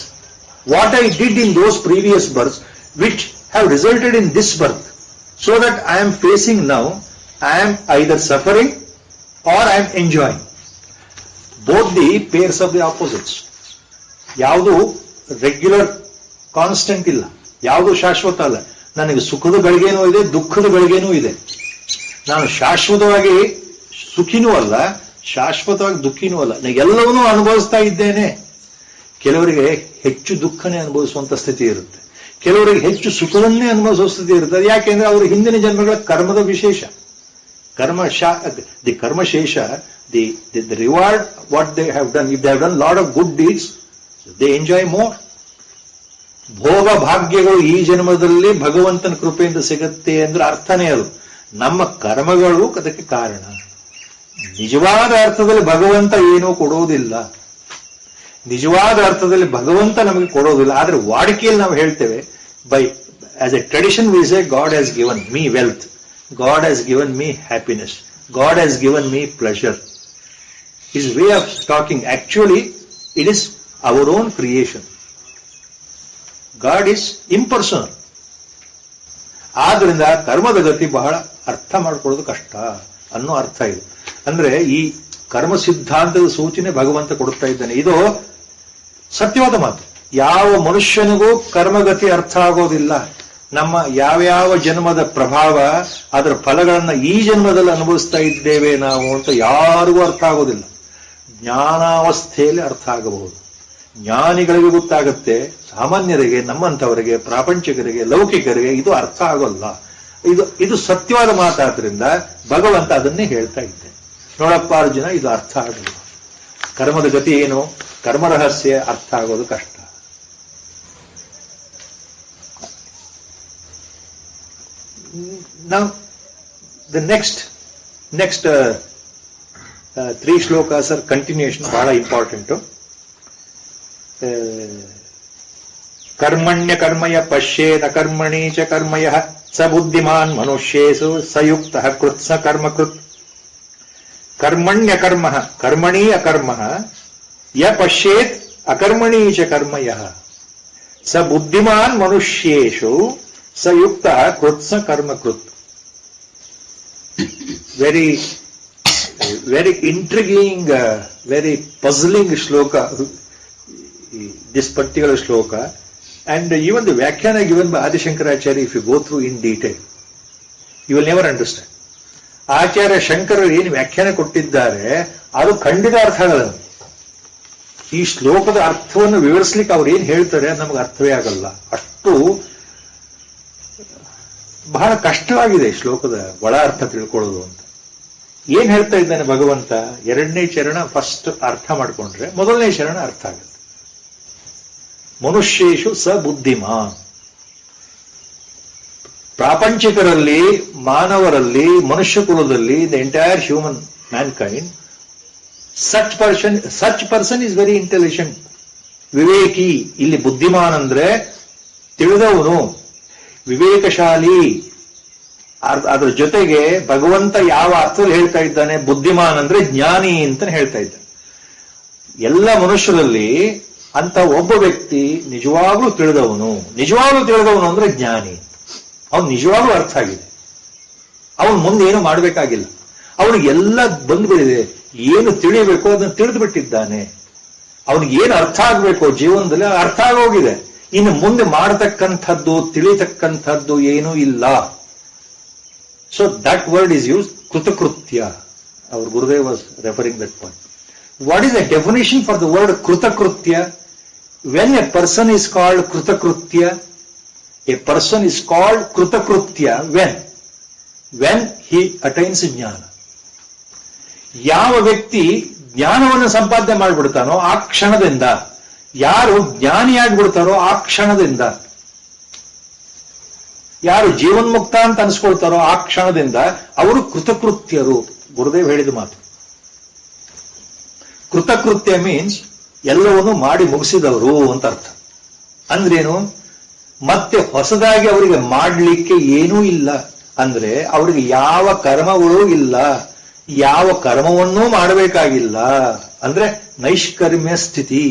what I did in those previous births which have resulted in this birth, so that I am facing now, I am either suffering or I am enjoying. Both the pairs of the opposites. ಯಾವುದು regular constant ಇಲ್ಲ, ಯಾವುದು ಶಾಶ್ವತ ಅಲ್ಲ. ನನಗೆ ಸುಖದ ಗಳಿಗೇನೂ ಇದೆ, ದುಃಖದ ಗಳಿಗೇನೂ ಇದೆ. ನಾನು ಶಾಶ್ವತವಾಗಿ ಸುಖಿನೂ ಅಲ್ಲ, ಶಾಶ್ವತವಾಗಿ ದುಃಖಿನೂ ಅಲ್ಲ. ನಾನು ಎಲ್ಲವನ್ನೂ ಅನುಭವಿಸ್ತಾ ಇದ್ದೇನೆ. ಕೆಲವರಿಗೆ ಹೆಚ್ಚು ದುಃಖನೇ ಅನುಭವಿಸುವಂತ ಸ್ಥಿತಿ ಇರುತ್ತೆ, ಕೆಲವರಿಗೆ ಹೆಚ್ಚು ಸುಖವನ್ನೇ ಅನುಭವಿಸುವ ಸ್ಥಿತಿ ಇರುತ್ತೆ. ಯಾಕೆಂದ್ರೆ ಅವರು ಹಿಂದಿನ ಜನ್ಮಗಳ ಕರ್ಮದ ವಿಶೇಷ, ದಿ ಕರ್ಮಶೇಷ, the reward what they have done. If they have done lot of good deeds, they enjoy more. ಭೋಗ ಭಾಗ್ಯಗಳು ಈ ಜನ್ಮದಲ್ಲಿ ಭಗವಂತನ ಕೃಪೆಯಿಂದ ಸಿಗುತ್ತೆ ಅಂದ್ರೆ ಅರ್ಥನೇ ಅದು. ನಮ್ಮ ಕರ್ಮಗಳು ಅದಕ್ಕೆ ಕಾರಣ. ನಿಜವಾದ ಅರ್ಥದಲ್ಲಿ ಭಗವಂತ ಏನೂ ಕೊಡೋದಿಲ್ಲ. ನಿಜವಾದ ಅರ್ಥದಲ್ಲಿ ಭಗವಂತ ನಮಗೆ ಕೊಡೋದಿಲ್ಲ. ಆದ್ರೆ ವಾಡಿಕೆಯಲ್ಲಿ ನಾವು ಹೇಳ್ತೇವೆ, by as A tradition we say god has given me wealth, god has given me happiness, god has given me pleasure. Is way of talking. Actually it is our own creation. God is impersonal. ಆದ್ರಿಂದ ಕರ್ಮದ ಗತಿ ಬಹಳ ಅರ್ಥ ಮಾಡ್ಕೊಳ್ಳೋದು ಕಷ್ಟ ಅನ್ನೋ ಅರ್ಥ ಇದೆ. ಅಂದ್ರೆ ಈ ಕರ್ಮ ಸಿದ್ಧಾಂತದ ಸೂಚನೆ ಭಗವಂತ ಕೊಡುತ್ತಾ ಇದ್ದಾನೆ. ಇದು ಸತ್ಯವಾದ ಮಾತು. ಯಾವ ಮನುಷ್ಯನಿಗೂ ಕರ್ಮಗತಿ ಅರ್ಥ ಆಗೋದಿಲ್ಲ. ನಮ್ಮ ಯಾವ್ಯಾವ ಜನ್ಮದ ಪ್ರಭಾವ, ಅದರ ಫಲಗಳನ್ನ ಈ ಜನ್ಮದಲ್ಲಿ ಅನುಭವಿಸ್ತಾ ಇದ್ದೇವೆ ನಾವು ಅಂತ ಯಾರಿಗೂ ಅರ್ಥ ಆಗೋದಿಲ್ಲ. ಜ್ಞಾನಾವಸ್ಥೆಯಲ್ಲಿ ಅರ್ಥ ಆಗಬಹುದು. ಜ್ಞಾನಿಗಳಿಗೆ ಗೊತ್ತಾಗುತ್ತೆ, ಸಾಮಾನ್ಯರಿಗೆ, ನಮ್ಮಂಥವರಿಗೆ, ಪ್ರಾಪಂಚಿಕರಿಗೆ, ಲೌಕಿಕರಿಗೆ ಇದು ಅರ್ಥ ಆಗೋಲ್ಲ. ಇದು ಸತ್ಯವಾದ ಮಾತಾದ್ರಿಂದ ಭಗವಂತ ಅದನ್ನೇ ಹೇಳ್ತಾ ಇದ್ದೆ. ನೋಡಪ್ಪ ಅರ್ಜುನ, ಇದು ಅರ್ಥ ಆಗಲ್ಲ. ಕರ್ಮದ ಗತಿ ಏನು, ಕರ್ಮ ರಹಸ್ಯ ಅರ್ಥ ಆಗೋದು ಕಷ್ಟ. Now, the next 3 shlokas are continuation, ಬಹಳ ಇಂಪಾರ್ಟೆಂಟ್. ಕರ್ಮಣ್ಯ ಕರ್ಮಯ ಪಶ್ಯೇನ ಕರ್ಮಣಿ ಚ ಕರ್ಮಯ ಸ ಬುದ್ಧಿಮಾನ್ ಮನುಷ್ಯೇಸು ಸಯುಕ್ತ ಕೃತ್ಸ ಕರ್ಮಕೃತ್. ಕರ್ಮಣ್ಯ ಕರ್ಮ ಕರ್ಮಣಿ ಅಕರ್ಮ ಯ ಪಶ್ಯೇತ್ ಅಕರ್ಮಣಿ ಚ ಕರ್ಮಯ ಸ ಬುದ್ಧಿಮಾನ್ ಮನುಷ್ಯೇಷು ಸಯುಕ್ತ ಕೃತ್ಸ ಕರ್ಮಕೃತ್. ವೆರಿ ಇಂಟ್ರಿಗಿಂಗ್, ವೆರಿ ಪಝಲಿಂಗ್ ಶ್ಲೋಕ, this particular shloka, and even the Vyakhana given by Adi Shankaracharya, if you go through in detail, you will never understand. ಆಚಾರ್ಯ ಶಂಕರರು ಏನು ವ್ಯಾಖ್ಯಾನ ಕೊಟ್ಟಿದ್ದಾರೆ ಅದು ಖಂಡಿತ ಅರ್ಥ ಆಗಲ್ಲ. ಈ ಶ್ಲೋಕದ ಅರ್ಥವನ್ನು ವಿವರಿಸಲಿಕ್ಕೆ ಅವ್ರು ಏನ್ ಹೇಳ್ತಾರೆ ನಮಗೆ ಅರ್ಥವೇ ಆಗಲ್ಲ. ಅಷ್ಟು ಬಹಳ ಕಷ್ಟವಾಗಿದೆ ಶ್ಲೋಕದ ಒಳ ಅರ್ಥ ತಿಳ್ಕೊಳ್ಳೋದು ಅಂತ. ಏನ್ ಹೇಳ್ತಾ ಇದ್ದಾನೆ ಭಗವಂತ? ಎರಡನೇ ಚರಣ ಫಸ್ಟ್ ಅರ್ಥ ಮಾಡ್ಕೊಂಡ್ರೆ ಮೊದಲನೇ ಚರಣ ಅರ್ಥ ಆಗುತ್ತೆ. ಮನುಷ್ಯೇಶು ಸ ಬುದ್ಧಿಮಾನ್. ಪ್ರಾಪಂಚಿಕರಲ್ಲಿ, ಮಾನವರಲ್ಲಿ, ಮನುಷ್ಯ ಕುಲದಲ್ಲಿ, the entire human mankind, such person is very intelligent, ವಿವೇಕಿ. ಇಲ್ಲಿ ಬುದ್ಧಿಮಾನ್ ಅಂದ್ರೆ ತಿಳಿದವನು, ವಿವೇಕಶಾಲಿ. ಅದ್ರ ಜೊತೆಗೆ ಭಗವಂತ ಯಾವ ಅರ್ಥದಲ್ಲಿ ಹೇಳ್ತಾ ಇದ್ದಾನೆ? ಬುದ್ಧಿಮಾನ್ ಅಂದ್ರೆ ಜ್ಞಾನಿ ಅಂತ ಹೇಳ್ತಾ ಇದ್ದಾನೆ. ಎಲ್ಲ ಮನುಷ್ಯರಲ್ಲಿ ಅಂತ ಒಬ್ಬ ವ್ಯಕ್ತಿ ನಿಜವಾಗ್ಲೂ ತಿಳಿದವನು. ನಿಜವಾಗ್ಲೂ ತಿಳಿದವನು ಅಂದ್ರೆ ಜ್ಞಾನಿ. ಅವನು ನಿಜವಾಗ್ಲೂ ಅರ್ಥ ಆಗಿದೆ. ಅವನು ಮುಂದೆ ಏನು ಮಾಡಬೇಕಾಗಿಲ್ಲ. ಅವನಿಗೆ ಎಲ್ಲ ಬಂದ್ಬಿಟ್ಟಿದೆ. ಏನು ತಿಳಿಯಬೇಕು ಅದನ್ನು ತಿಳಿದು ಬಿಟ್ಟಿದ್ದಾನೆ. ಅವನಿಗೆ ಏನು ಅರ್ಥ ಆಗ್ಬೇಕು ಜೀವನದಲ್ಲಿ ಅರ್ಥ ಆಗೋಗಿದೆ. ಇನ್ನು ಮುಂದೆ ಮಾಡತಕ್ಕಂಥದ್ದು, ತಿಳಿತಕ್ಕಂಥದ್ದು ಏನೂ ಇಲ್ಲ. So that word is used, ಕೃತಕೃತ್ಯ. Our Gurudev was referring that point. What is the definition for the word krutakritya? When a person is called krutakritya, a person is called krutakritya when he attains jnana. ಯಾವ ವ್ಯಕ್ತಿ ಜ್ಞಾನವನ್ನು ಸಂಪಾದನೆ ಮಾಡಿಬಿಡ್ತಾನೋ ಆ ಕ್ಷಣದಿಂದ, ಯಾರು ಜ್ಞಾನಿಯಾಗ್ಬಿಡ್ತಾರೋ ಆ ಕ್ಷಣದಿಂದ, ಯಾರು ಜೀವನ್ಮುಕ್ತ ಅಂತ ಅನ್ಸ್ಕೊಳ್ತಾರೋ ಆ ಕ್ಷಣದಿಂದ ಅವರು ಕೃತಕೃತ್ಯರು. ಗುರುದೇವ್ ಹೇಳಿದ ಮಾತು. ಕೃತಕೃತ್ಯ ಮೀನ್ಸ್ ಎಲ್ಲವನ್ನು ಮಾಡಿ ಮುಗಿಸಿದವರು ಅಂತ ಅರ್ಥ. ಅಂದ್ರೇನು? ಮತ್ತೆ ಹೊಸದಾಗಿ ಅವರಿಗೆ ಮಾಡಲಿಕ್ಕೆ ಏನೂ ಇಲ್ಲ. ಅಂದ್ರೆ ಅವರಿಗೆ ಯಾವ ಕರ್ಮಗಳೂ ಇಲ್ಲ, ಯಾವ ಕರ್ಮವನ್ನೂ ಮಾಡಬೇಕಾಗಿಲ್ಲ. ಅಂದ್ರೆ ನೈಷ್ಕರ್ಮ್ಯ ಸ್ಥಿತಿ.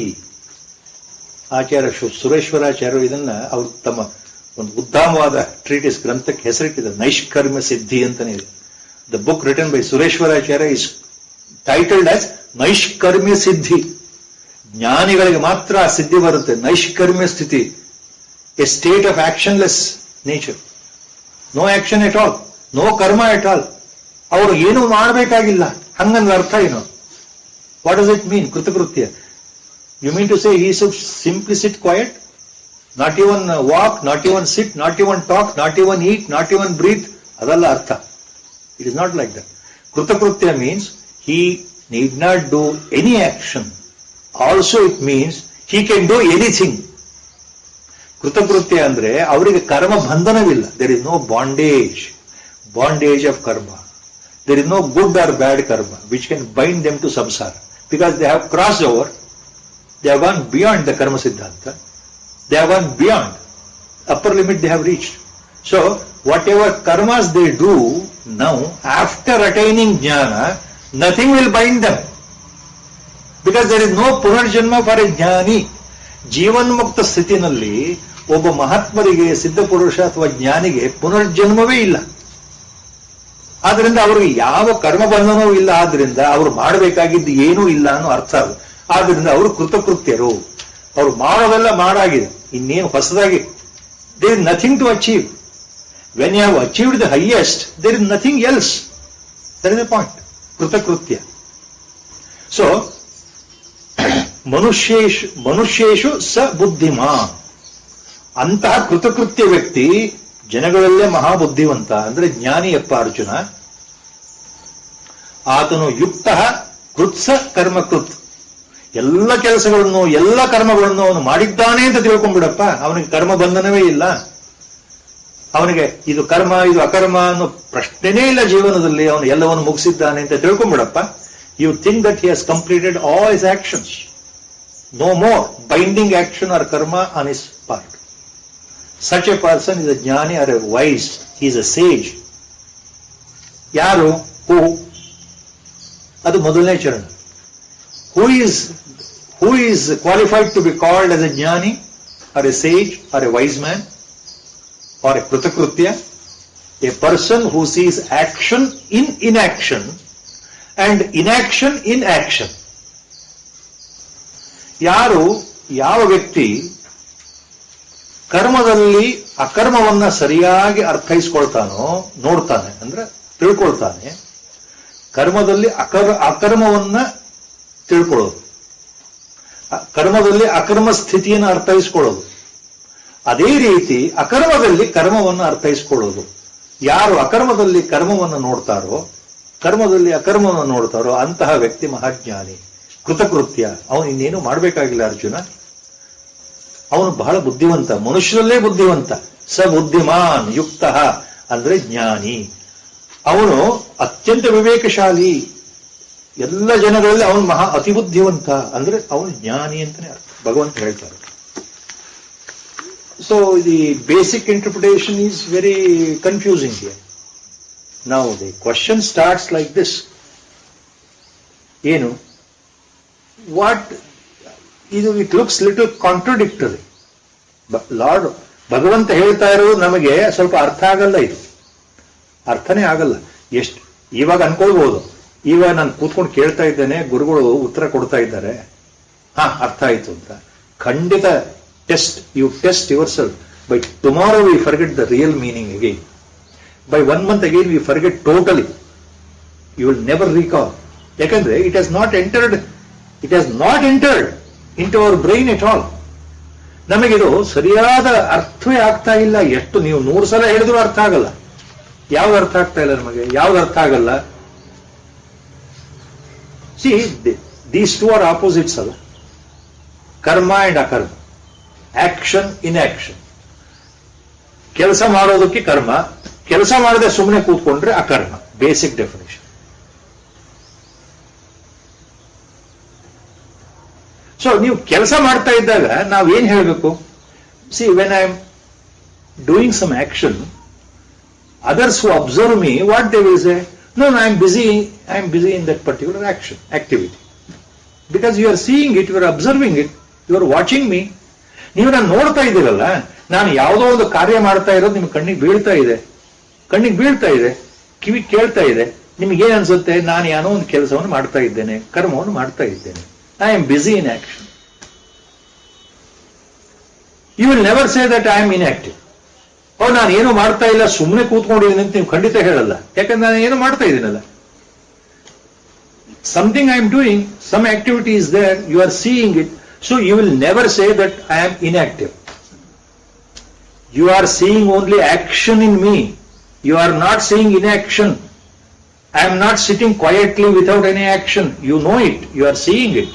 ಆಚಾರ್ಯ ಸುರೇಶ್ವರಾಚಾರ್ಯರು ಇದನ್ನ ಅವರು ತಮ್ಮ ಒಂದು ಉತ್ತಮವಾದ ಟ್ರೀಟಿಸ್ ಗ್ರಂಥಕ್ಕೆ ಹೆಸರಿಟ್ಟಿದ್ದಾರೆ, ನೈಷ್ಕರ್ಮ್ಯ ಸಿದ್ಧಿ ಅಂತಾನೆ ಇದೆ. The book written by Sureshvaracharya is titled as Naishkarmya Siddhi. ಜ್ಞಾನಿಗಳಿಗೆ ಮಾತ್ರ ಆ ಸಿದ್ಧಿ ಬರುತ್ತೆ, ನೈಷ್ಕರ್ಮ್ಯ ಸ್ಥಿತಿ. A state of actionless nature, no action at all, no karma at all. ಅವರು ಏನೂ ಮಾಡಬೇಕಾಗಿಲ್ಲ. ಹಂಗಂದ್ರೆ ಅರ್ಥ ಏನು? ವಾಟ್ ಡಸ್ ಇಟ್ ಮೀನ್ ಕೃತಕೃತ್ಯ? You mean to say he should simply sit quiet, not even walk, not even sit, not even talk, not even eat, not even breathe? ಅದಲ್ಲ ಅರ್ಥ. It is not like that. ಕೃತಕೃತ್ಯ means he need not do any action. Also it means he can do anything. ಕೃತಕೃತ್ಯ ಅಂದ್ರೆ ಅವರಿಗೆ ಕರ್ಮ ಬಂಧನವಿಲ್ಲ. There is no bondage of karma. There is no good or bad karma which can bind them to samsara, because they have crossed over. They have gone beyond the karma siddhanta. They have gone beyond. Upper limit they have reached. So whatever karmas they do now, after attaining jnana, nothing will bind them, because there is no Punarjanma for A ಜ್ಞಾನಿ. ಜೀವನ್ಮುಕ್ತ ಸ್ಥಿತಿನಲ್ಲಿ ಒಬ್ಬ ಮಹಾತ್ಮರಿಗೆ, ಸಿದ್ಧ ಪುರುಷ ಅಥವಾ ಜ್ಞಾನಿಗೆ ಪುನರ್ಜನ್ಮವೇ ಇಲ್ಲ. ಆದ್ರಿಂದ ಅವರಿಗೆ ಯಾವ ಕರ್ಮ ಬಂಧನವೂ ಇಲ್ಲ. ಆದ್ರಿಂದ ಅವರು ಮಾಡಬೇಕಾಗಿದ್ದು ಏನೂ ಇಲ್ಲ ಅನ್ನೋ ಅರ್ಥ ಅದು. ಆದ್ರಿಂದ ಅವರು ಕೃತಕೃತ್ಯರು. ಅವರು ಮಾಡೋದೆಲ್ಲ ಮಾಡಾಗಿದೆ, ಇನ್ನೇನು ಹೊಸದಾಗಿ there is nothing to achieve. When you have achieved the highest, there is nothing else. That is the point. ಕೃತಕೃತ್ಯ. ಸೊ ಮನುಷ್ಯೇಶು ಸ ಬುದ್ಧಿಮಾನ್. ಅಂತಹ ಕೃತಕೃತ್ಯ ವ್ಯಕ್ತಿ ಜನಗಳಲ್ಲೇ ಮಹಾಬುದ್ಧಿವಂತ, ಅಂದ್ರೆ ಜ್ಞಾನಿಯಪ್ಪ ಅರ್ಜುನ. ಆತನು ಯುಕ್ತ ಕೃತ್ಸ ಕರ್ಮಕೃತ್. ಎಲ್ಲ ಕೆಲಸಗಳನ್ನು, ಎಲ್ಲ ಕರ್ಮಗಳನ್ನು ಅವನು ಮಾಡಿದ್ದಾನೆ ಅಂತ ತಿಳ್ಕೊಂಡ್ಬಿಡಪ್ಪ. ಅವನಿಗೆ ಕರ್ಮ ಬಂಧನವೇ ಇಲ್ಲ. ಅವನಿಗೆ ಇದು ಕರ್ಮ, ಇದು ಅಕರ್ಮ ಅನ್ನೋ ಪ್ರಶ್ನೆನೇ ಇಲ್ಲ ಜೀವನದಲ್ಲಿ. ಅವನು ಎಲ್ಲವನ್ನು ಮುಗಿಸಿದ್ದಾನೆ ಅಂತ ತಿಳ್ಕೊಂಡ್ಬಿಡಪ್ಪ. You think that he has completed all his actions. No more binding action or karma on his part. Such a person is a jnani or a wise. He is a sage. ಯಾರು? ಹೂ? ಅದು ಮೊದಲನೇ ಚರಣ. Who is qualified to be called as a jnani or a sage or a wise man or a krutakritya? A person who sees action in inaction and inaction in action. ಯಾವ ವ್ಯಕ್ತಿ ಕರ್ಮದಲ್ಲಿ ಅಕರ್ಮವನ್ನ ಸರಿಯಾಗಿ ಅರ್ಥೈಸ್ಕೊಳ್ತಾನೋ, ನೋಡ್ತಾನೆ ಅಂದ್ರೆ ತಿಳ್ಕೊಳ್ತಾನೆ. ಕರ್ಮದಲ್ಲಿ ಅಕರ್ಮವನ್ನ ತಿಳ್ಕೊಳ್ಳೋದು, ಕರ್ಮದಲ್ಲಿ ಅಕರ್ಮ ಸ್ಥಿತಿಯನ್ನು ಅರ್ಥೈಸ್ಕೊಳ್ಳೋದು. ಅದೇ ರೀತಿ ಅಕರ್ಮದಲ್ಲಿ ಕರ್ಮವನ್ನು ಅರ್ಥೈಸ್ಕೊಳ್ಳೋದು. ಯಾರು ಅಕರ್ಮದಲ್ಲಿ ಕರ್ಮವನ್ನು ನೋಡ್ತಾರೋ ಕರ್ಮದಲ್ಲಿ ಅಕರ್ಮವನ್ನು ನೋಡ್ತಾರೋ ಅಂತಹ ವ್ಯಕ್ತಿ ಮಹಾಜ್ಞಾನಿ, ಕೃತಕೃತ್ಯ. ಅವನು ಇನ್ನೇನು ಮಾಡಬೇಕಾಗಿಲ್ಲ ಅರ್ಜುನ. ಅವನು ಬಹಳ ಬುದ್ಧಿವಂತ, ಮನುಷ್ಯರಲ್ಲೇ ಬುದ್ಧಿವಂತ. ಸ ಬುದ್ಧಿಮಾನ್ ಯುಕ್ತ ಅಂದ್ರೆ ಜ್ಞಾನಿ. ಅವನು ಅತ್ಯಂತ ವಿವೇಕಶಾಲಿ. ಎಲ್ಲ ಜನಗಳಲ್ಲಿ ಅವನು ಅತಿ ಬುದ್ಧಿವಂತ ಅಂದ್ರೆ ಅವನು ಜ್ಞಾನಿ ಅಂತಾನೆ ಅರ್ಥ, ಭಗವಂತ ಹೇಳ್ತಾರೆ. So the basic interpretation is very confusing here. Now the question starts like this. ಏನು? It looks little contradictory. Lord, ಭಗವಂತ ಹೇಳ್ತಾ ಇರೋದು ನಮಗೆ ಸ್ವಲ್ಪ ಅರ್ಥ ಆಗಲ್ಲ. ಇದು ಅರ್ಥನೇ ಆಗಲ್ಲ. ಎಷ್ಟು ಇವಾಗ ಅನ್ಕೊಳ್ಬಹುದು, ಇವಾಗ ನಾನು ಕೂತ್ಕೊಂಡು ಕೇಳ್ತಾ ಇದ್ದೇನೆ, ಗುರುಗಳು ಉತ್ತರ ಕೊಡ್ತಾ ಇದ್ದಾರೆ, ಅರ್ಥ ಆಯ್ತು ಅಂತ. ಖಂಡಿತ you test yourself. By tomorrow we forget the real meaning again. By 1 month again we forget totally. You will never recall. Yakandre it has not entered into our brain at all. ನಮಗಿದು ಸರಿಯಾದ ಅರ್ಥವೇ ಆಗ್ತಾ ಇಲ್ಲ. ಎಷ್ಟು ನೀವು 100 ಸಲ ಹೇಳಿದ್ರು ಅರ್ಥ ಆಗಲ್ಲ. ಯಾವ್ದು ಅರ್ಥ ಆಗ್ತಾ ಇಲ್ಲ ನಮಗೆ? ಯಾವ್ದು ಅರ್ಥ ಆಗಲ್ಲ? See, these two are opposites ಅಲ್ಲ. ಕರ್ಮ ಅಂಡ್ ಅಕರ್ಮ, ಆಕ್ಷನ್ ಇನ್ ಆಕ್ಷನ್. ಕೆಲಸ ಮಾಡೋದಕ್ಕೆ ಕರ್ಮ, ಕೆಲಸ ಮಾಡದೆ ಸುಮ್ಮನೆ ಕೂತ್ಕೊಂಡ್ರೆ ಅಕರ್ಮ. Basic definition. ಸೊ ನೀವು ಕೆಲಸ ಮಾಡ್ತಾ ಇದ್ದಾಗ ನಾವೇನ್ ಹೇಳಬೇಕು? See, when I am doing some action, others who observe me, what they will say? No, I am busy in that particular action, activity. Because you are seeing it, you are observing it, you are watching me. ನೀವು ನಾನು ನೋಡ್ತಾ ಇದ್ದೀರಲ್ಲ, ನಾನು ಯಾವುದೋ ಒಂದು ಕಾರ್ಯ ಮಾಡ್ತಾ ಇರೋದು ನಿಮ್ಮ ಕಣ್ಣಿಗೆ ಬೀಳ್ತಾ ಇದೆ, ಕಿವಿ ಕೇಳ್ತಾ ಇದೆ. ನಿಮಗೇನ್ ಅನ್ಸುತ್ತೆ? ನಾನು ಏನೋ ಒಂದು ಕೆಲಸವನ್ನು ಮಾಡ್ತಾ ಇದ್ದೇನೆ, ಕರ್ಮವನ್ನು ಮಾಡ್ತಾ ಇದ್ದೇನೆ. I am busy in action. You will never say that I am inactive. ನಾನು ಏನು ಮಾಡ್ತಾ ಇಲ್ಲ, ಸುಮ್ಮನೆ ಕೂತ್ಕೊಂಡಿದ್ದೀನಿ ಅಂತ ನೀವು ಖಂಡಿತ ಹೇಳಲ್ಲ. ಯಾಕಂದ್ರೆ ನಾನು ಏನು ಮಾಡ್ತಾ ಇದ್ದೀನಲ್ಲ. Something I am doing, some activity is there, you are seeing it. So you will never say that I am inactive. You are seeing only action in me. You are not seeing inaction. I am not sitting quietly without any action. You know it. You are seeing it.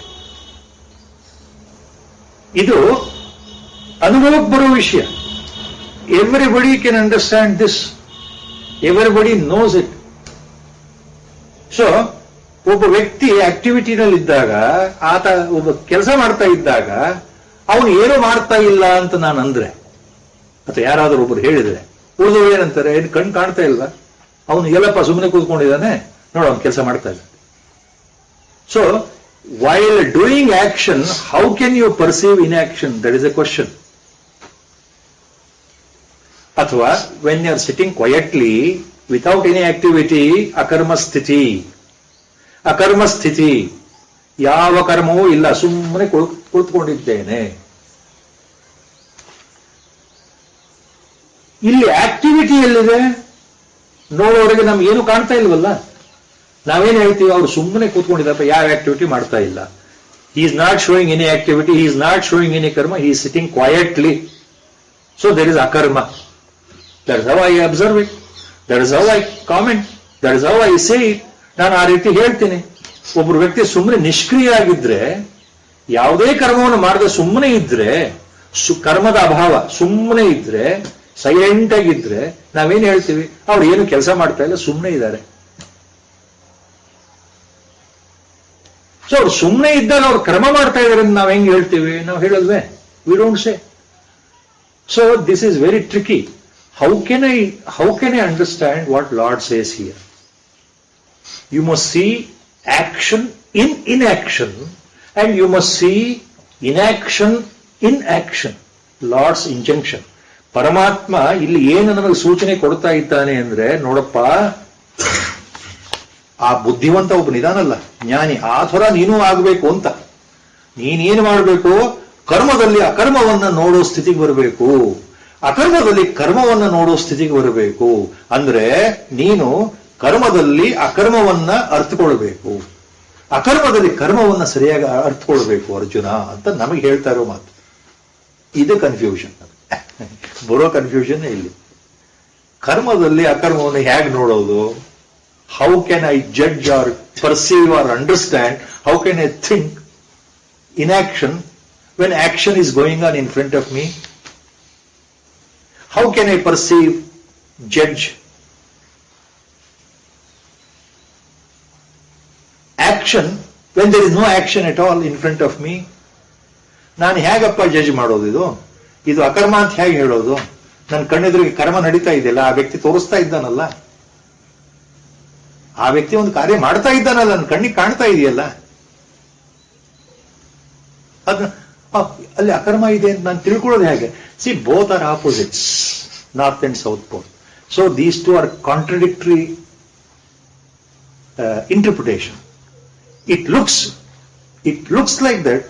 ಇದು ಅನುಭವಕ್ಕೆ ಬರುವ ವಿಷಯ. Everybody can understand this. Everybody knows it. So, ಒಬ್ಬ ವ್ಯಕ್ತಿ ಆಕ್ಟಿವಿಟಿನಲ್ಲಿದ್ದಾಗ, ಆತ ಒಬ್ಬ ಕೆಲಸ ಮಾಡ್ತಾ ಇದ್ದಾಗ, ಅವನು ಏನೂ ಮಾಡ್ತಾ ಇಲ್ಲ ಅಂತ ನಾನು ಅಂದ್ರೆ, ಅಥವಾ ಯಾರಾದರೂ ಒಬ್ಬರು ಹೇಳಿದ್ರೆ, ಉಳಿದವರು ಏನಂತಾರೆ? ಏನು ಕಣ್ಣು ಕಾಣ್ತಾ ಇಲ್ವಾ? ಅವನು ಎಲ್ಲಪ್ಪ ಸುಮ್ಮನೆ ಕೂತ್ಕೊಂಡಿದ್ದಾನೆ, ನೋಡು ಅವನು ಕೆಲಸ ಮಾಡ್ತಾ ಇಲ್ಲ. So while doing action, how can you perceive in action? That is a question. ಅಥವಾ when you are sitting quietly without any activity, ಅಕರ್ಮ ಸ್ಥಿತಿ. ಯಾವ ಕರ್ಮವೂ ಇಲ್ಲ, ಸುಮ್ಮನೆ ಕೂತ್ಕೊಂಡಿದ್ದೇನೆ. ಇಲ್ಲಿ ಆಕ್ಟಿವಿಟಿ ಎಲ್ಲಿದೆ? ನೋಡೋವರೆಗೆ ನಮ್ಗೆ ಏನು ಕಾಣ್ತಾ ಇಲ್ವಲ್ಲ. ನಾವೇನು ಹೇಳ್ತೀವಿ? ಅವ್ರು ಸುಮ್ಮನೆ ಕೂತ್ಕೊಂಡಿದ್ದಪ್ಪ, ಯಾವ ಆಕ್ಟಿವಿಟಿ ಮಾಡ್ತಾ ಇಲ್ಲ. He is not showing any activity, he is not showing any karma, he is sitting quietly. So there is akarma. That is how I observe it, that is how I comment, that is how I say it. ನಾನು ಆ ರೀತಿ ಹೇಳ್ತೀನಿ. ಒಬ್ಬರು ವ್ಯಕ್ತಿ ಸುಮ್ಮನೆ ನಿಷ್ಕ್ರಿಯ ಆಗಿದ್ರೆ, ಯಾವುದೇ ಕರ್ಮವನ್ನು ಮಾಡದೆ ಸುಮ್ಮನೆ ಇದ್ರೆ, ಕರ್ಮದ ಅಭಾವ, ಸುಮ್ಮನೆ ಇದ್ರೆ, ಸೈಲೆಂಟ್ ಆಗಿದ್ರೆ ನಾವೇನ್ ಹೇಳ್ತೀವಿ? ಅವ್ರು ಏನು ಕೆಲಸ ಮಾಡ್ತಾ ಇಲ್ಲ, ಸುಮ್ಮನೆ ಇದ್ದಾರೆ. ಸೊ ಅವ್ರು ಸುಮ್ಮನೆ ಇದ್ದಾಗ ಅವ್ರು ಕರ್ಮ ಮಾಡ್ತಾ ಇದಾರೆ ಅಂತ ನಾವ್ ಹೆಂಗ್ ಹೇಳ್ತೀವಿ? ನಾವು ಹೇಳಲ್ವೇ? We don't say. So this is very tricky. How can I understand what Lord says here? You must see action in inaction and you must see inaction in action. Lord's injunction. ಪರಮಾತ್ಮ ಇಲ್ಲಿ ಏನು ನಮಗೆ ಸೂಚನೆ ಕೊಡ್ತಾ ಇದ್ದಾನೆ ಅಂದ್ರೆ, ನೋಡಪ್ಪ, ಆ ಬುದ್ಧಿವಂತ ಒಬ್ಬನಿದಾನಲ್ಲ, ಜ್ಞಾನಿ, ಆ ಥರ ನೀನು ಆಗಬೇಕು ಅಂತ. ನೀನೇನು ಮಾಡಬೇಕು? ಕರ್ಮದಲ್ಲಿ ಅಕರ್ಮವನ್ನ ನೋಡೋ ಸ್ಥಿತಿಗೆ ಬರಬೇಕು, ಅಕರ್ಮದಲ್ಲಿ ಕರ್ಮವನ್ನ ನೋಡೋ ಸ್ಥಿತಿಗೆ ಬರಬೇಕು. ಅಂದ್ರೆ ನೀನು ಕರ್ಮದಲ್ಲಿ ಅಕರ್ಮವನ್ನ ಅರ್ಥಕೊಳ್ಬೇಕು, ಅಕರ್ಮದಲ್ಲಿ ಕರ್ಮವನ್ನ ಸರಿಯಾಗಿ ಅರ್ಥಕೊಳ್ಬೇಕು ಅರ್ಜುನ ಅಂತ ನಮಗೆ ಹೇಳ್ತಾ ಇರೋ ಮಾತು. ಇದು ಕನ್ಫ್ಯೂಷನ್. ಬರೋ ಕನ್ಫ್ಯೂಷನ್ ಇಲ್ಲಿ. ಕರ್ಮದಲ್ಲಿ ಅಕರ್ಮವನ್ನು ಹೇಗೆ ನೋಡೋದು? How can I judge or perceive or understand? How can I think in action when action is going on in front of me? How can I perceive, judge action when there is no action at all in front of me? ನಾನು ಹೇಗಪ್ಪ judge ಮಾಡೋದು? ಇದು ಅಕರ್ಮ ಅಂತ ಹೇಗೆ ಹೇಳೋದು? ನನ್ನ ಕಣ್ಣೆದುರಿಗೆ ಕರ್ಮ ನಡೀತಾ ಇದೆಯಲ್ಲ, ಆ ವ್ಯಕ್ತಿ ತೋರಿಸ್ತಾ ಇದ್ದಾನಲ್ಲ, ಆ ವ್ಯಕ್ತಿ ಒಂದು ಕಾರ್ಯ ಮಾಡ್ತಾ ಇದ್ದಾನಲ್ಲ, ನನ್ನ ಕಣ್ಣಿಗೆ ಕಾಣ್ತಾ ಇದೆಯಲ್ಲ, ಅಲ್ಲಿ ಅಕರ್ಮ ಇದೆ ಅಂತ ನಾನು ತಿಳ್ಕೊಳ್ಳೋದು ಹೇಗೆ? See, both are opposites, north and south pole. So these two are contradictory interpretation. It looks like that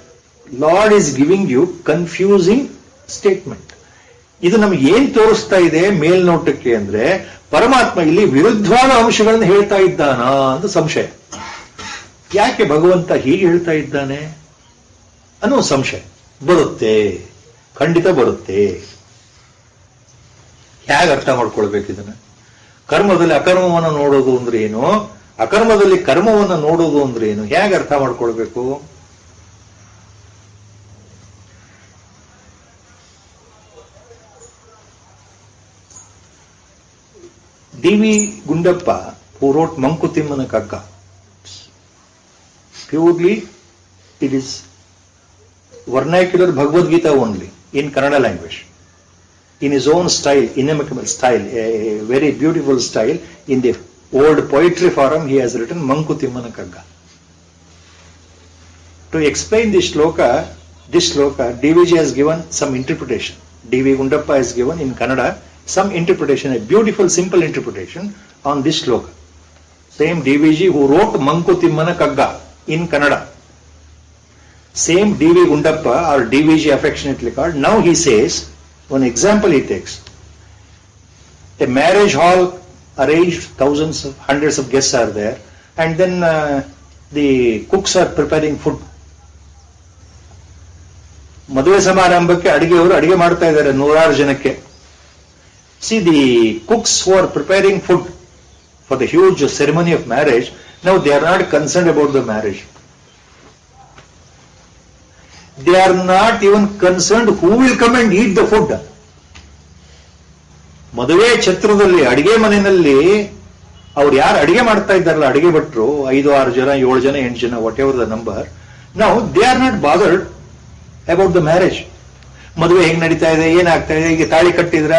Lord is giving you confusing statement. ಇದು ನಮಗೆ ಏನ್ ತೋರಿಸ್ತಾ ಇದೆ ಮೇಲ್ನೋಟಕ್ಕೆ ಅಂದ್ರೆ, ಪರಮಾತ್ಮ ಇಲ್ಲಿ ವಿರುದ್ಧವಾದ ಅಂಶಗಳನ್ನು ಹೇಳ್ತಾ ಇದ್ದಾನ ಅಂತ ಸಂಶಯ. ಯಾಕೆ ಭಗವಂತ ಹೀಗೆ ಹೇಳ್ತಾ ಇದ್ದಾನೆ ಅನ್ನೋ ಸಂಶಯ ಬರುತ್ತೆ, ಖಂಡಿತ ಬರುತ್ತೆ. ಹೇಗೆ ಅರ್ಥ ಮಾಡ್ಕೊಳ್ಬೇಕು ಇದನ್ನ? ಕರ್ಮದಲ್ಲಿ ಅಕರ್ಮವನ್ನು ನೋಡೋದು ಅಂದ್ರೆ ಏನು, ಅಕರ್ಮದಲ್ಲಿ ಕರ್ಮವನ್ನು ನೋಡೋದು ಅಂದ್ರೆ ಏನು, ಹೇಗೆ ಅರ್ಥ ಮಾಡ್ಕೊಳ್ಬೇಕು? D.V. Gundappa, who wrote Mankutimana Kagga, purely it is vernacular Bhagavad Gita only, in Kannada language, in his own style, inimitable style, a very beautiful style. In the old poetry form, he has written Mankutimana Kagga. To explain this shloka, D.V.G. has given some interpretation. D.V. Gundappa has given in Kannada some interpretation, a beautiful, simple interpretation on this shloka. Same D.V.G. who wrote Mankutimana Kagga in Kannada. Same D.V. Gundappa, or D.V.G. affectionately called, now he says, one example he takes. A marriage hall arranged, thousands of, hundreds of guests are there, and then the cooks are preparing food. ಮದುವೆ ಸಮಾರಂಭಕ್ಕೆ ಅಡಿಗೆಯವರು ಅಡಿಗೆ ಮಾಡ್ತಾ ಇದ್ದಾರೆ 100 ಜನಕ್ಕೆ. See, the cooks who are preparing food for the huge ceremony of marriage, now they are not concerned about the marriage. They are not even concerned who will come and eat the food. ಮದುವೆ ಛತ್ರದಲ್ಲಿ, ಅಡಿಗೆ ಮನೆಯಲ್ಲಿ ಅವ್ರು ಯಾರು ಅಡಿಗೆ ಮಾಡ್ತಾ ಇದ್ದಾರಲ್ಲ, ಅಡಿಗೆ ಭಟ್ರು, 5, 6 ಜನ, 7 ಜನ, 8 ಜನ, what ever the number, now they are not bothered about the marriage. ಮದುವೆ ಹೆಂಗ್ ನಡೀತಾ ಇದೆ, ಏನಾಗ್ತಾ ಇದೆ, ಈಗ ತಾಳಿ ಕಟ್ಟಿದ್ರ,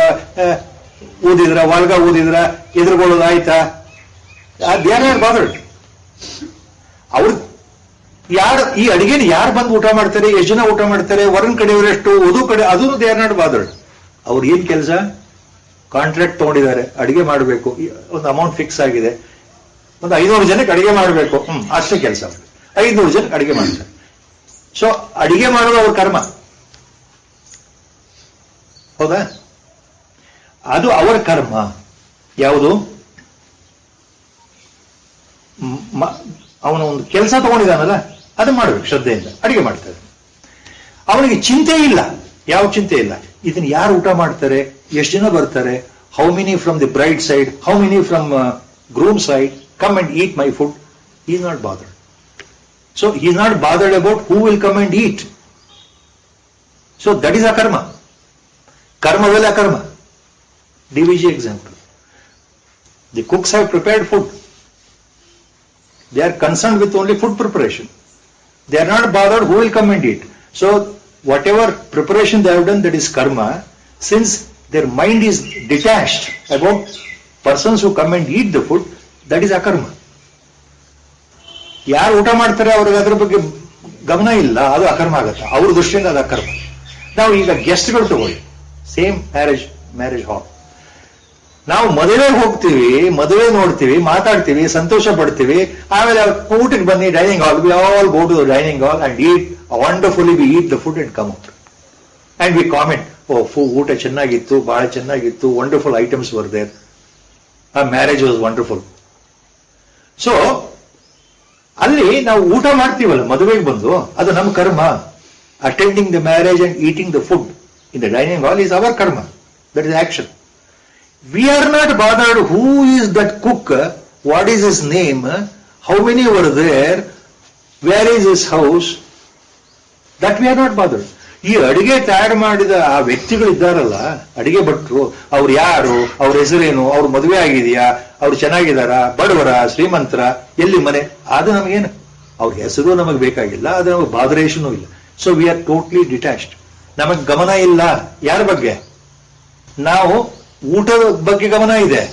ಊದಿದ್ರ, ವಾಲ್ಗ ಊದಿದ್ರ, ಎದುರುಗೊಳ್ಳೋದು ಆಯ್ತಾ, ದೇ ಆರ್ ನಾಟ್ ಬಾದರ್ಡ್. ಅವ್ರು ಯಾರು ಈ ಅಡಿಗೆನ ಯಾರು ಬಂದು ಊಟ ಮಾಡ್ತಾರೆ, ಎಷ್ಟು ಜನ ಊಟ ಮಾಡ್ತಾರೆ, ವರನ್ ಕಡೆಯವರೆಷ್ಟು, ವಧು ಕಡೆ, ಅದನ್ನು ದೇ ಆರ್ ನಾಟ್ ಬಾದರ್ಡ್. ಅವ್ರು ಏನ್ ಕೆಲಸ, ಕಾಂಟ್ರಾಕ್ಟ್ ತಗೊಂಡಿದ್ದಾರೆ, ಅಡಿಗೆ ಮಾಡಬೇಕು, ಒಂದು ಅಮೌಂಟ್ ಫಿಕ್ಸ್ ಆಗಿದೆ, ಒಂದು 500 ಜನಕ್ಕೆ ಅಡಿಗೆ ಮಾಡಬೇಕು, ಅಷ್ಟೇ ಕೆಲಸ. 500 ಜನಕ್ಕೆ ಅಡಿಗೆ ಮಾಡ್ತಾರೆ. ಸೊ ಅಡಿಗೆ ಮಾಡೋದು ಅವ್ರ ಕರ್ಮ, ಹೌದಾ? ಅದು ಅವರ ಕರ್ಮ. ಯಾವುದು? ಅವನ ಒಂದು ಕೆಲಸ ತಗೊಂಡಿದ್ದಾನಲ್ಲ, ಅದು ಮಾಡಬೇಕು, ಶ್ರದ್ಧೆಯಿಂದ ಅಡಿಗೆ ಮಾಡ್ತಾರೆ. ಅವನಿಗೆ ಚಿಂತೆ ಇಲ್ಲ, ಯಾವ ಚಿಂತೆ ಇಲ್ಲ. ಇದನ್ನ ಯಾರು ಊಟ ಮಾಡ್ತಾರೆ, ಎಷ್ಟು ಜನ ಬರ್ತಾರೆ, how many from the bride side, how many from groom side come and eat my food. He is not bothered. So he is not bothered about who will come and eat. So that is akarma. Karmaದಲ್ಲಿ ಅಕರ್ಮ. D.V.G. example. The cooks have prepared food. They are concerned with only food preparation. They are not bothered who will come and eat. So whatever preparation they have done, that is karma. Since their mind is detached about persons who come and eat the food, that is akarma. ಯಾರು ಊಟ ಮಾಡ್ತಾರೆ ಅವ್ರಿಗೆ ಅದ್ರ ಬಗ್ಗೆ ಗಮನ ಇಲ್ಲ, ಅದು ಅಕರ್ಮ ಆಗುತ್ತೆ. ಅವ್ರ ದೃಷ್ಟಿಯಿಂದ ಅದು ಅಕರ್ಮ. ನಾವು ಈಗ ಗೆಸ್ಟ್ಗಳು ತಗೊಳ್ಳಿ, ಸೇಮ್ ಮ್ಯಾರೇಜ್ ಹಾಲ್. ನಾವು ಮದುವೆಗೆ ಹೋಗ್ತೀವಿ, ಮದುವೆ ನೋಡ್ತೀವಿ, ಮಾತಾಡ್ತೀವಿ, ಸಂತೋಷ ಪಡ್ತೀವಿ, ಆಮೇಲೆ ಊಟಕ್ಕೆ ಬನ್ನಿ dining hall, we all go to the dining hall and eat wonderfully, we eat the food and come out and we comment, ಊಟ ಚೆನ್ನಾಗಿತ್ತು, ಬಹಳ ಚೆನ್ನಾಗಿತ್ತು, ವಂಡರ್ಫುಲ್ ಐಟಮ್ಸ್ ವರ್ ದೇರ್, ಆ ಮ್ಯಾರೇಜ್ ವಾಸ್ ವಂಡರ್ಫುಲ್. ಸೊ ಅಲ್ಲಿ ನಾವು ಊಟ ಮಾಡ್ತೀವಲ್ಲ ಮದುವೆಗೆ ಬಂದು, ಅದು ನಮ್ಮ ಕರ್ಮ. Attending the marriage and eating the food in the dining hall is our karma, that is action. We are not bothered who is that cook what is his name, how many were there, where is his house, that we are not bothered. ಈ ಅಡಿಗೆ ತಯಾರು ಮಾಡಿದ ಆ ವ್ಯಕ್ತಿಗಳಿದ್ದಾರಲ್ಲ, ಅಡಿಗೆ ಭಟ್ರು, ಅವ್ರು ಯಾರು, ಅವ್ರ ಹೆಸರೇನು, ಅವ್ರ ಮದುವೆ ಆಗಿದೆಯಾ, ಅವ್ರು ಚೆನ್ನಾಗಿದಾರ, ಬಡವರ, ಶ್ರೀಮಂತರ, ಎಲ್ಲಿ ಮನೆ, ಅದು ನಮಗೇನು, ಅವ್ರ ಹೆಸರು ನಮಗೆ ಬೇಕಾಗಿಲ್ಲ, ಅದು ನಮಗೆ ಬಾದರೇಶನೂ ಇಲ್ಲ. So we R totally detached. ನಮಗೆ ಗಮನ ಇಲ್ಲ ಯಾರ ಬಗ್ಗೆ, ನಾವು ಊಟದ ಬಗ್ಗೆ ಗಮನ ಇದೆ,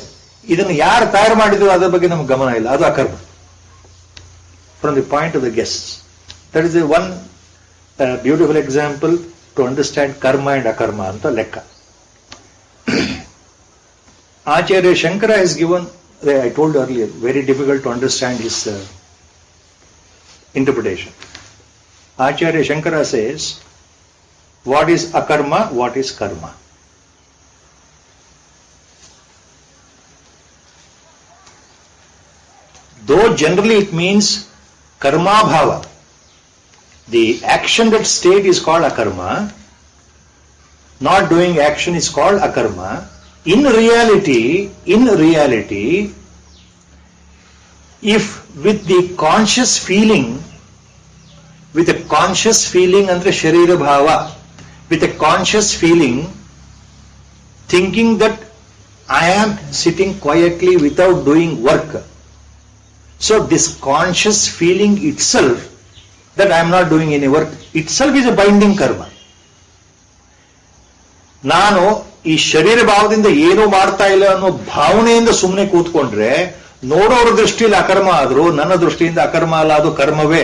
ಇದನ್ನು ಯಾರು ತಯಾರು ಮಾಡಿದ್ರು ಅದರ ಬಗ್ಗೆ ನಮ್ಗೆ ಗಮನ ಇಲ್ಲ, ಅದು ಅಕರ್ಮ. From the point of the guest, that is one beautiful example to understand karma and akarma ಅಂತ ಲೆಕ್ಕ. ಆಚಾರ್ಯ Shankara has given, I told earlier, very difficult to understand his interpretation. Acharya Shankara says, what is akarma, what is karma? Though generally it means karma bhava, the action that state is called akarma, not doing action is called akarma. In reality, if with the conscious feeling, with a conscious feeling andre sharira bhava, with a conscious feeling, thinking that I am sitting quietly without doing work. So this conscious feeling itself, that I am not doing any work, itself is a binding karma. ನಾನು ಈ ಶರೀರ ಭಾವದಿಂದ ಏನೂ ಮಾಡ್ತಾ ಇಲ್ಲ ಅನ್ನೋ ಭಾವನೆಯಿಂದ ಸುಮ್ಮನೆ ಕೂತ್ಕೊಂಡ್ರೆ, ನೋಡೋರ ದೃಷ್ಟಿಯಲ್ಲಿ ಅಕರ್ಮ ಆದ್ರೂ ನನ್ನ ದೃಷ್ಟಿಯಿಂದ ಅಕರ್ಮ ಅಲ್ಲ, ಅದು ಕರ್ಮವೇ.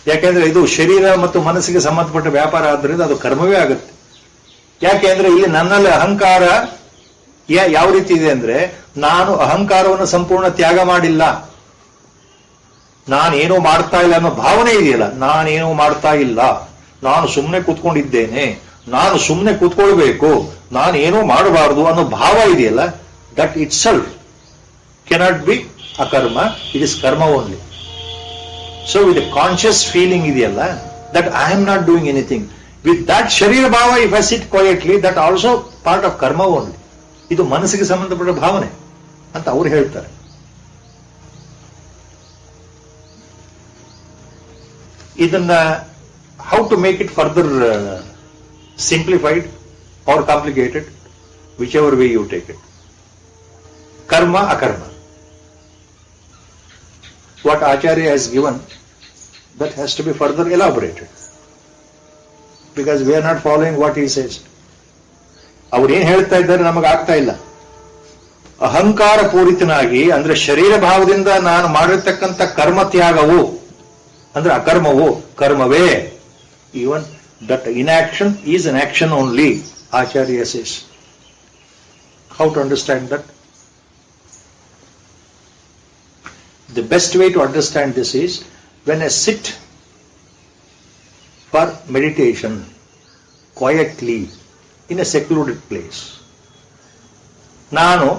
ಯಾಕೆಂದ್ರೆ ಇದು ಶರೀರ ಮತ್ತು ಮನಸ್ಸಿಗೆ ಸಂಬಂಧಪಟ್ಟ ವ್ಯಾಪಾರ ಆದ್ರಿಂದ ಅದು ಕರ್ಮವೇ ಆಗುತ್ತೆ. ಯಾಕೆಂದ್ರೆ ಇಲ್ಲಿ ನನ್ನಲ್ಲಿ ಅಹಂಕಾರ ಯಾವ ರೀತಿ ಇದೆ ಅಂದ್ರೆ, ನಾನು ಅಹಂಕಾರವನ್ನು ಸಂಪೂರ್ಣ ತ್ಯಾಗ ಮಾಡಿಲ್ಲ, ನಾನೇನೋ ಮಾಡ್ತಾ ಇಲ್ಲ ಅನ್ನೋ ಭಾವನೆ ಇದೆಯಲ್ಲ, ನಾನೇನೋ ಮಾಡ್ತಾ ಇಲ್ಲ, ನಾನು ಸುಮ್ಮನೆ ಕೂತ್ಕೊಂಡಿದ್ದೇನೆ, ನಾನು ಸುಮ್ಮನೆ ಕೂತ್ಕೊಳ್ಬೇಕು, ನಾನು ಏನೋ ಮಾಡಬಾರದು ಅನ್ನೋ ಭಾವ ಇದೆಯಲ್ಲ, that itself cannot be akarma, it is karma only. So with conscious feeling ಇದೆಯಲ್ಲ, that I am not doing anything, with that ಶರೀರ ಭಾವ if I sit quietly, that also part of karma only. ಇದು ಮನಸ್ಸಿಗೆ ಸಂಬಂಧಪಟ್ಟ ಭಾವನೆ ಅಂತ ಅವ್ರು ಹೇಳ್ತಾರೆ. ಇದನ್ನ how to make it further simplified or complicated, whichever way you take it. Karma, akarma. What Acharya has given, that has to be further elaborated. Because we are not following what he says. ಅವ್ರು ಏನ್ ಹೇಳ್ತಾ ಇದ್ದಾರೆ ನಮಗೆ ಆಗ್ತಾ ಇಲ್ಲ. ಅಹಂಕಾರ ಪೂರಿತನಾಗಿ ಅಂದ್ರೆ ಶರೀರ ಭಾವದಿಂದ ನಾನು ಮಾಡಿರ್ತಕ್ಕಂಥ ಕರ್ಮ ತ್ಯಾಗವು ಅಂದ್ರೆ ಅಕರ್ಮವು ಕರ್ಮವೇ. Even that inaction is an action only, Acharya says. How to understand that? The best way to understand this is, when I sit for meditation quietly in a secluded place, ನಾನು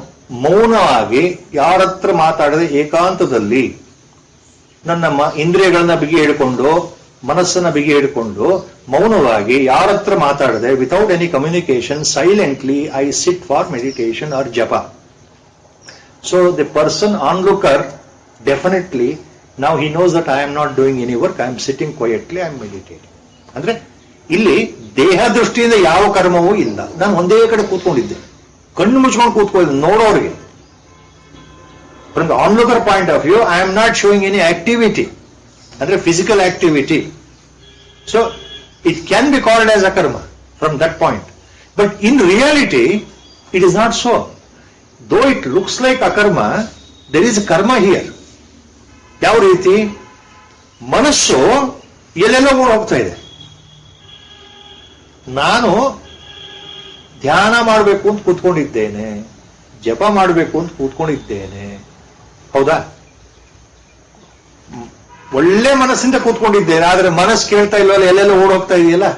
ಮೌನವಾಗಿ ಯಾರತ್ರ ಮಾತಾಡದೆ ಏಕಾಂತದಲ್ಲಿ ನನ್ನ ಇಂದ್ರಿಯಗಳನ್ನ ಬಿಗಿ ಹಿಡ್ಕೊಂಡು ಮನಸ್ಸನ್ನ ಬಿಗಿ ಹಿಡ್ಕೊಂಡು ಮೌನವಾಗಿ ಯಾರತ್ರ ಮಾತಾಡದೆ, without any communication, silently I sit for meditation or japa. So the person onlooker definitely now he knows that I am not doing any work, I am sitting quietly, I am meditating. ಅಂದ್ರೆ ಇಲ್ಲಿ ದೇಹ ದೃಷ್ಟಿಯಿಂದ ಯಾವ ಕರ್ಮವೂ ಇಲ್ಲ, ನಾನು ಒಂದೇ ಕಡೆ ಕೂತ್ಕೊಂಡಿದ್ದೆ, ಕಣ್ಣು ಮುಚ್ಕೊಂಡು ಕೂತ್ಕೊಳ್ಳಿ ನೋಡೋರಿಗೆ. From the onlooker point of view I am not showing any activity, ಅಂದ್ರೆ physical activity. So it can be called as akarma from that point. But in reality it is not so. Though it looks like akarma, there is karma here. ಯಾವ ರೀತಿ? ಮನಸ್ಸು ಎಲ್ಲೆಲ್ಲೋ ಹೋಗ್ತಾ ಇದೆ. ನಾನು ಧ್ಯಾನ ಮಾಡಬೇಕು ಅಂತ ಕೂತ್ಕೊಂಡಿದ್ದೇನೆ, ಜಪ ಮಾಡಬೇಕು ಅಂತ ಕೂತ್ಕೊಂಡಿದ್ದೇನೆ, ಹೌದಾ? ಒಳ್ಳೆ ಮನಸ್ಸಿಂದ ಕೂತ್ಕೊಂಡಿದ್ದೇನೆ, ಆದ್ರೆ ಮನಸ್ಸು ಕೇಳ್ತಾ ಇಲ್ವಲ್ಲ, ಎಲ್ಲೆಲ್ಲೋ ಓಡೋಗ್ತಾ ಇದೆಯಲ್ಲ,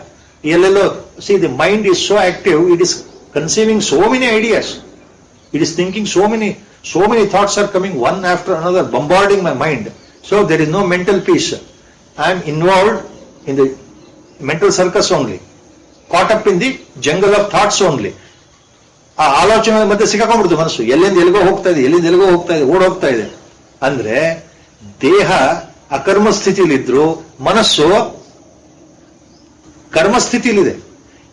ಎಲ್ಲೆಲ್ಲೋ. C, the mind is so active, it is conceiving so many ideas, it is thinking so many thoughts are coming one after another, bombarding my mind. So there is no mental peace. I am involved in the mental circus only, caught up in the jungle of thoughts only. ಆ ಆಲೋಚನೆ ಮತ್ತೆ ಸಿಕ್ಕಾಕೊಂಡ್ಬಿಡ್ತು ಮನಸ್ಸು. ಎಲ್ಲಿಂದ ಎಲ್ಲಿಗೋ ಹೋಗ್ತಾ ಇದೆ, ಎಲ್ಲಿಂದ ಎಲ್ಲಿಗೋ ಹೋಗ್ತಾ ಇದೆ, ಓಡ್ ಹೋಗ್ತಾ ಇದೆ. ಅಂದ್ರೆ ದೇಹ ಅಕರ್ಮ ಸ್ಥಿತಿಲಿದ್ರು ಮನಸ್ಸು ಕರ್ಮ ಸ್ಥಿತಿಲಿದೆ.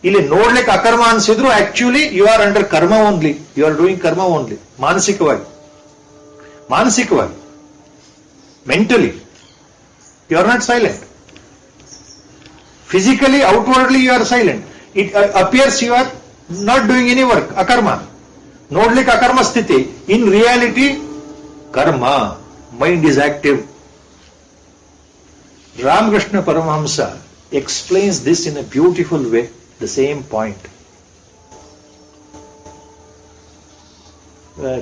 ಇಲ್ಲಿ ನೋಡ್ಲಿಕ್ಕೆ ಅಕರ್ಮ ಅನ್ಸಿದ್ರು actually you are under karma only, you are doing karma only. ಮಾನಸಿಕವಾಗಿ mentally you are not silent. Physically outwardly you are silent. It appears you are not doing any work. ಅಕರ್ಮ ನೋಡ್ಲಿಕ್ಕೆ ಅಕರ್ಮ ಸ್ಥಿತಿ, in reality karma. Mind is active. Ramakrishna Paramahamsa explains this in a beautiful way, the same point.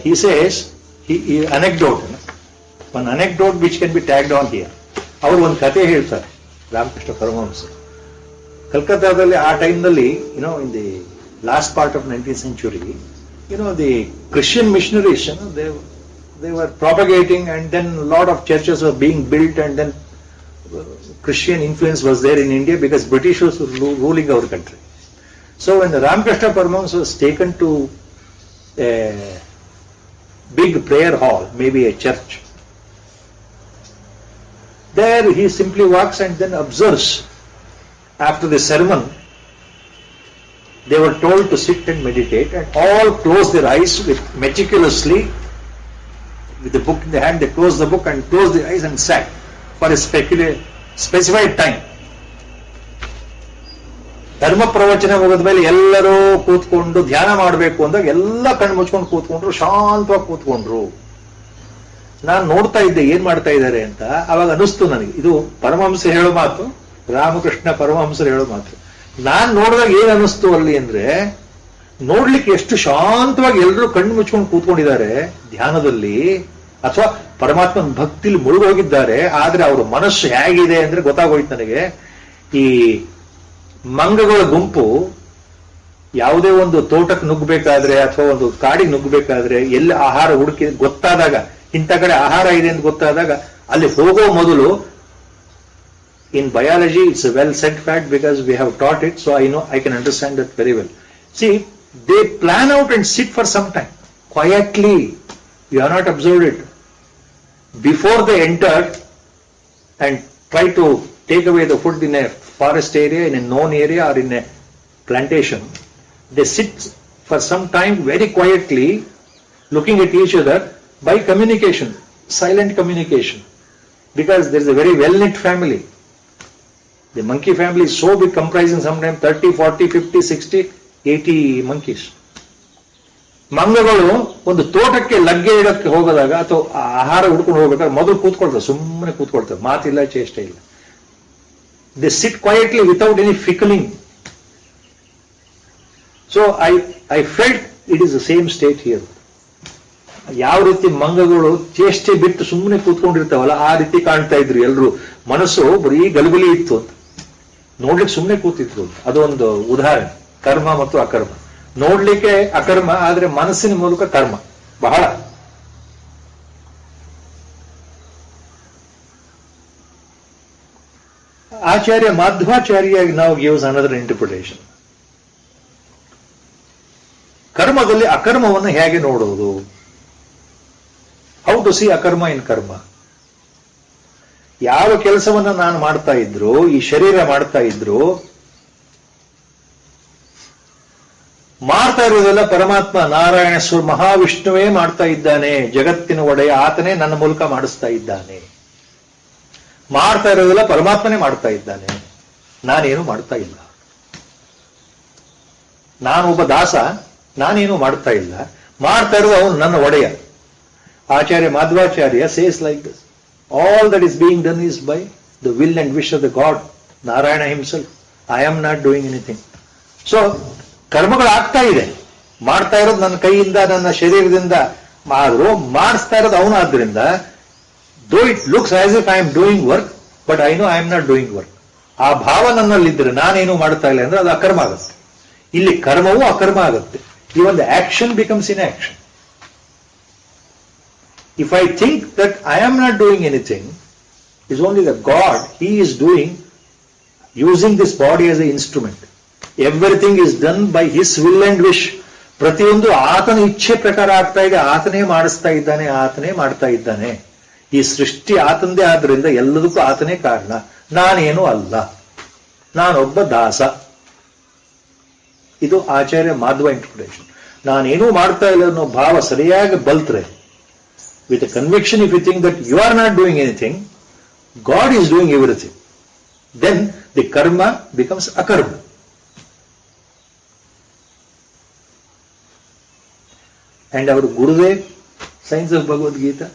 He says, anecdote, one anecdote which can be tagged on here. ಅವರು ಒಂದು ಕಥೆ ಹೇಳ್ತಾರೆ ರಾಮಕೃಷ್ಣ ಪರಮಹಂಸ. ಕಲ್ಕತ್ತಾದಲ್ಲಿ ಆ ಟೈಮ್ನಲ್ಲಿ, in the last part of 19th century, the Christian missionaries, they were propagating, and then a lot of churches were being built, and then Christian influence was there in India because British was ruling our country. So when the Ramakrishna Paramahamsa was taken to a big prayer hall, maybe a church, there he simply walks and then observes. After the sermon, they were told to sit and meditate, and all closed their eyes meticulously. With the book in the hand, they closed the book and closed their eyes and sat for a specified time. ಧರ್ಮ ಪ್ರವಚನ ಮುಗಿದ ಮೇಲೆ ಎಲ್ಲರೂ ಕೂತ್ಕೊಂಡು ಧ್ಯಾನ ಮಾಡಬೇಕು ಅಂದಾಗ ಎಲ್ಲ ಕಣ್ಣು ಮುಚ್ಕೊಂಡು ಕೂತ್ಕೊಂಡ್ರು, ಶಾಂತವಾಗಿ ಕೂತ್ಕೊಂಡ್ರು. ನಾನು ನೋಡ್ತಾ ಇದ್ದೆ ಏನ್ ಮಾಡ್ತಾ ಇದ್ದಾರೆ ಅಂತ. ಅವಾಗ ಅನಿಸ್ತು ನನಗೆ, ಇದು ಪರಮಹಂಸ ಹೇಳೋ ಮಾತು, ರಾಮಕೃಷ್ಣ ಪರಮಹಂಸರು ಹೇಳೋ ಮಾತು. ನಾನ್ ನೋಡಿದಾಗ ಏನ್ ಅನಿಸ್ತು ಅಲ್ಲಿ ಅಂದ್ರೆ, ನೋಡ್ಲಿಕ್ಕೆ ಎಷ್ಟು ಶಾಂತವಾಗಿ ಎಲ್ಲರೂ ಕಣ್ಣು ಮುಚ್ಕೊಂಡು ಕೂತ್ಕೊಂಡಿದ್ದಾರೆ ಧ್ಯಾನದಲ್ಲಿ, ಅಥವಾ ಪರಮಾತ್ಮನ ಭಕ್ತಿಲಿ ಮುಳುಗೋಗಿದ್ದಾರೆ. ಆದ್ರೆ ಅವ್ರ ಮನಸ್ಸು ಹೇಗಿದೆ ಅಂದ್ರೆ ಗೊತ್ತಾಗೋಯ್ತು ನನಗೆ. ಈ ಮಂಗಗಳ ಗುಂಪು ಯಾವುದೇ ಒಂದು ತೋಟಕ್ಕೆ ನುಗ್ಗಬೇಕಾದ್ರೆ ಅಥವಾ ಒಂದು ಕಾಡಿಗೆ ನುಗ್ಗಬೇಕಾದ್ರೆ ಎಲ್ಲಿ ಆಹಾರ ಹುಡುಕಿ ಗೊತ್ತಾದಾಗ, ಇಂಥ ಕಡೆ ಆಹಾರ ಇದೆ ಅಂತ ಗೊತ್ತಾದಾಗ ಅಲ್ಲಿ ಹೋಗೋ ಮೊದಲು, ಇನ್ biology it's a well set fact because we have taught it, so I can understand that very well. C, they plan out and sit for some time quietly. You have not observed it. Before they entered and try to take away the food in a forest area, in a known area, or in a plantation, they sit for some time very quietly, looking at each other by communication, silent communication, because there is a very well-knit family. The monkey family is so big, comprising sometimes 30, 40, 50, 60, 80 monkeys. ಮಂಗಗಳು ಒಂದು ತೋಟಕ್ಕೆ ಲಗ್ಗೆ ಇಡಕ್ಕೆ ಹೋಗೋದಾಗ ಅಥವಾ ಆಹಾರ ಹುಡ್ಕೊಂಡು ಹೋಗ್ಬೇಕಾದ್ರೆ ಮೊದಲು ಕೂತ್ಕೊಳ್ತಾರೆ, ಸುಮ್ಮನೆ ಕೂತ್ಕೊಳ್ತಾರೆ, ಮಾತಿಲ್ಲ, ಚೇಷ್ಟೆ ಇಲ್ಲ. They sit quietly without any fiddling. So I felt it is the same state here. ಯಾವ ರೀತಿ ಮಂಗಗಳು ಚೇಷ್ಟೆ ಬಿಟ್ಟು ಸುಮ್ಮನೆ ಕೂತ್ಕೊಂಡಿರ್ತಾವಲ್ಲ, ಆ ರೀತಿ ಕಾಣ್ತಾ ಇದ್ರು ಎಲ್ರು. ಮನಸ್ಸು ಬರೀ ಗಲಗಲಿ ಇತ್ತು ಅಂತ, ನೋಡ್ಲಿಕ್ಕೆ ಸುಮ್ಮನೆ ಕೂತಿದ್ರು. ಅದೊಂದು ಉದಾಹರಣೆ. ಕರ್ಮ ಮತ್ತು ಅಕರ್ಮ. ನೋಡ್ಲಿಕ್ಕೆ ಅಕರ್ಮ, ಆದ್ರೆ ಮನಸ್ಸಿನ ಮೂಲಕ ಕರ್ಮ ಬಹಳ. ಆಚಾರ್ಯ ಮಾಧ್ವಾಚಾರ್ಯ ನಾವು ಗಿವ್ಸ್ ಅನದರ್ ಇಂಟರ್ಪ್ರಿಟೇಷನ್. ಕರ್ಮದಲ್ಲಿ ಅಕರ್ಮವನ್ನು ಹೇಗೆ ನೋಡುವುದು? ಹೌ ಟು ಸಿ ಅಕರ್ಮ ಇನ್ ಕರ್ಮ. ಯಾವ ಕೆಲಸವನ್ನ ನಾನು ಮಾಡ್ತಾ ಇದ್ರು, ಈ ಶರೀರ ಮಾಡ್ತಾ ಇದ್ರು, ಮಾಡ್ತಾ ಇರೋದೆಲ್ಲ ಪರಮಾತ್ಮ ನಾರಾಯಣ ಮಹಾವಿಷ್ಣುವೇ ಮಾಡ್ತಾ ಇದ್ದಾನೆ. ಜಗತ್ತಿನ ಒಡೆಯ ಆತನೇ ನನ್ನ ಮೂಲಕ ಮಾಡಿಸ್ತಾ ಇದ್ದಾನೆ. ಮಾಡ್ತಾ ಇರೋದೆಲ್ಲ ಪರಮಾತ್ಮನೇ ಮಾಡ್ತಾ ಇದ್ದಾನೆ, ನಾನೇನು ಮಾಡ್ತಾ ಇಲ್ಲ. ನಾನೊಬ್ಬ ದಾಸ, ನಾನೇನು ಮಾಡ್ತಾ ಇಲ್ಲ. ಮಾಡ್ತಾ ಇರೋದು ಅವನು ನನ್ನ ಒಡೆಯ. Acharya Madhvacharya says like this: all that is being done is by the will and wish of the God, Narayana himself. I am not doing anything. So ಕರ್ಮಗಳಾಗ್ತಾ ಇದೆ, ಮಾಡ್ತಾ ಇರೋದು ನನ್ನ ಕೈಯಿಂದ, ನನ್ನ ಶರೀರದಿಂದ. ಆದ್ರೂ ಮಾಡಿಸ್ತಾ ಇರೋದು ಅವನು. ಆದ್ರಿಂದ ದೋ it looks as if I am doing work, but I know I am not doing work. ಆ ಭಾವ ನನ್ನಲ್ಲಿದ್ರೆ ನಾನೇನು ಮಾಡ್ತಾ ಇಲ್ಲ ಅಂದ್ರೆ ಅದು ಅಕರ್ಮ ಆಗುತ್ತೆ. ಇಲ್ಲಿ ಕರ್ಮವೂ ಅಕರ್ಮ ಆಗುತ್ತೆ. Even the action becomes in action. If I think that I am not doing anything, it's only that God, He is doing, using this body as an instrument. Everything is done by His will and wish. ಪ್ರತಿಯೊಂದು ಆತನ ಇಚ್ಛೆ ಪ್ರಕಾರ ಆಗ್ತಾ ಇದೆ, ಆತನೇ ಮಾಡಿಸ್ತಾ ಇದ್ದಾನೆ, ಆತನೇ ಮಾಡ್ತಾ ಇದ್ದಾನೆ. ಈ ಸೃಷ್ಟಿ ಆತಂದೇ ಆದ್ರಿಂದ ಎಲ್ಲದಕ್ಕೂ ಆತನೇ ಕಾರಣ. ನಾನೇನು ಅಲ್ಲ, ನಾನೊಬ್ಬ ದಾಸ. ಇದು ಆಚಾರ್ಯ ಮಾಧ್ವ ಇಂಟರ್ಪ್ರಿಟೇಷನ್. ನಾನೇನೂ ಮಾಡ್ತಾ ಇಲ್ಲ ಅನ್ನೋ ಭಾವ ಸರಿಯಾಗಿ ಬಲ್ತ್ರೆ, with a conviction, if you think that you are not doing anything, God is doing everything, then the karma becomes akarma. And our Gurudev, Science of Bhagavad Gita.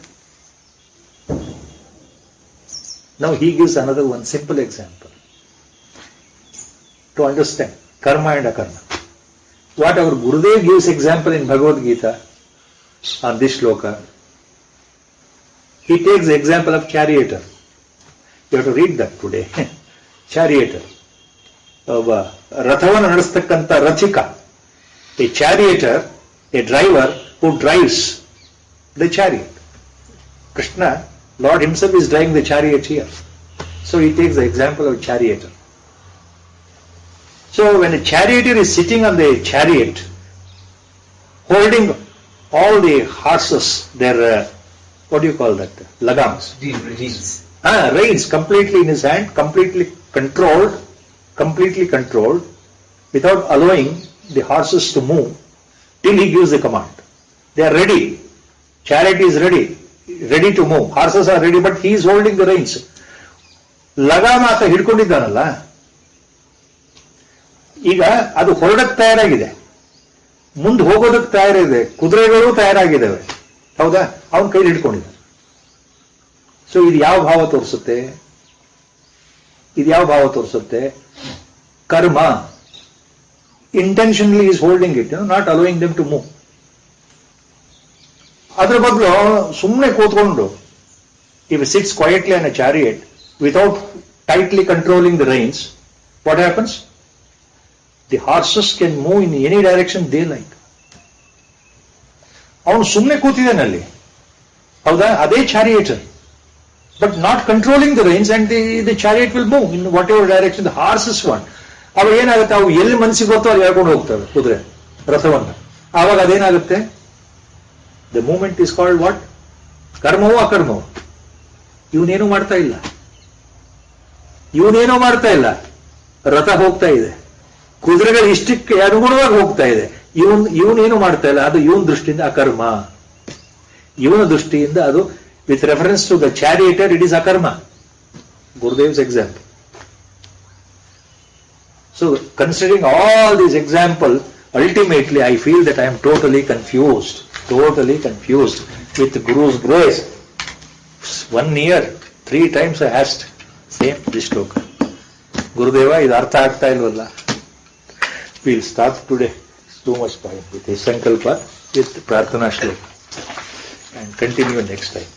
Now he gives another one simple example to understand karma and akarma. What our Gurudev gives example in Bhagavad Gita on this shloka, he takes the example of charioteer. You have to read that today. Charioteer. ರಥವನ್ನು ನಡೆಸ್ತಕ್ಕಂಥ ರಥಿಕ. A charioteer, a driver who drives the chariot. Krishna, Lord himself, is driving the chariot here. So he takes the example of charioteer. So when a charioteer is sitting on the chariot, holding all the horses, their, what do you call that? Lagams. Reins completely in his hand, completely controlled, without allowing the horses to move, till he gives the command. They are ready. Chariot is ready to move. Horses are ready, but he is holding the reins. ಲಗಾಮ ಆತ ಹಿಡ್ಕೊಂಡಿದ್ದಾನಲ್ಲ, ಈಗ ಅದು ಹೊರಡಕ್ಕೆ ತಯಾರಾಗಿದೆ, ಮುಂದೆ ಹೋಗೋದಕ್ಕೆ ತಯಾರಿದೆ, ಕುದುರೆಗಳು ತಯಾರಾಗಿದ್ದಾವೆ, ಹೌದಾ? ಅವನ ಕೈಲಿ ಹಿಡ್ಕೊಂಡಿದ್ದಾನೆ. So ಇದು ಯಾವ ಭಾವ ತೋರಿಸುತ್ತೆ? ಕರ್ಮ. Intentionally is holding it, not allowing them to move. ಅದರ ಬದಲು ಸುಮ್ಮನೆ ಕೂತ್ಕೊಂಡು, if he sits quietly on a chariot without tightly controlling the reins, what happens? The horses can move in any direction they like. ಅವನು ಸುಮ್ಮನೆ ಕೂತಿದ್ದಾನಲ್ಲಿ, ಹೌದಾ? ಅದೇ charioteer, but not controlling the reins, and the chariot will move in whatever direction the horses want. ಅವಾಗ ಏನಾಗುತ್ತೆ? ಅವು ಎಲ್ಲಿ ಮನಸ್ಸಿಗೆ ಗೊತ್ತೋ ಅಲ್ಲಿ ಹೇಳ್ಕೊಂಡು ಹೋಗ್ತವೆ ಕುದುರೆ ರಥವನ್ನ. ಆವಾಗ ಅದೇನಾಗುತ್ತೆ? The moment is called what? ಕರ್ಮವೋ ಅಕರ್ಮವೋ? ಇವನೇನೂ ಮಾಡ್ತಾ ಇಲ್ಲ, ರಥ ಹೋಗ್ತಾ ಇದೆ, ಕುದುರೆಗಳು ಇಷ್ಟಕ್ಕೆ ಅನುಗುಣವಾಗಿ ಹೋಗ್ತಾ ಇದೆ, ಇವನೇನು ಮಾಡ್ತಾ ಇಲ್ಲ. ಅದು ಇವನ ದೃಷ್ಟಿಯಿಂದ ಅಕರ್ಮ. ಇವನ ದೃಷ್ಟಿಯಿಂದ ಅದು, with reference to the charioteer, it is akarma. Gurudev's example. So, considering all these examples, ultimately I feel that I am totally confused with Guru's grace. 1 year, 3 times I asked same this shloka. Gurudeva, idu artha aagta ilvalla? We'll stop today. Too much time with a sankalpa, with prarthana shloka, and continue next time.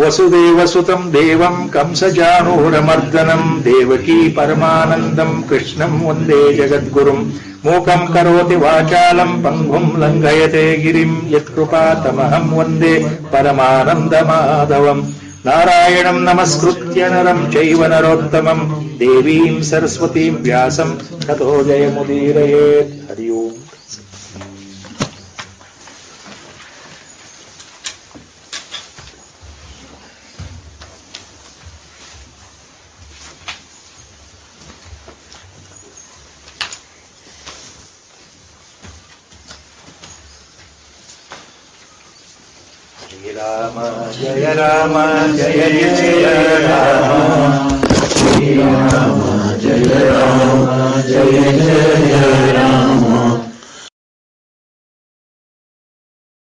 ವಸುದೇವಸುತಂ ದೇವಂ ಕಂಸಜಾನೂರಮರ್ದನಂ ದೇವಕೀ ಪರಮಾನಂದಂ ಕೃಷ್ಣಂ ವಂದೇ ಜಗದ್ಗುರುಂ ಮೂಕಂ ಕರೋತಿ ವಾಚಾಲಂ ಪಂಗುಂ ಲಂಘಯತೆ ಗಿರಿಂ ಯತ್ಕೃಪಾತಮಹಂ ವಂದೇ ಪರಮಾನಂದಮಾಧವಂ ನಾರಾಯಣಂ ನಮಸ್ಕೃತ್ಯ ನರಂ ಚೈವ ನರೋತ್ತಮಂ ದೇವೀಂ ಸರಸ್ವತೀಂ ವ್ಯಾಸಂ ತತೋ ಜಯಮುದೀರಯೇತ್. ಹರಿ ಓಂ. Rama Jaya Rama Jaya Jaya Rama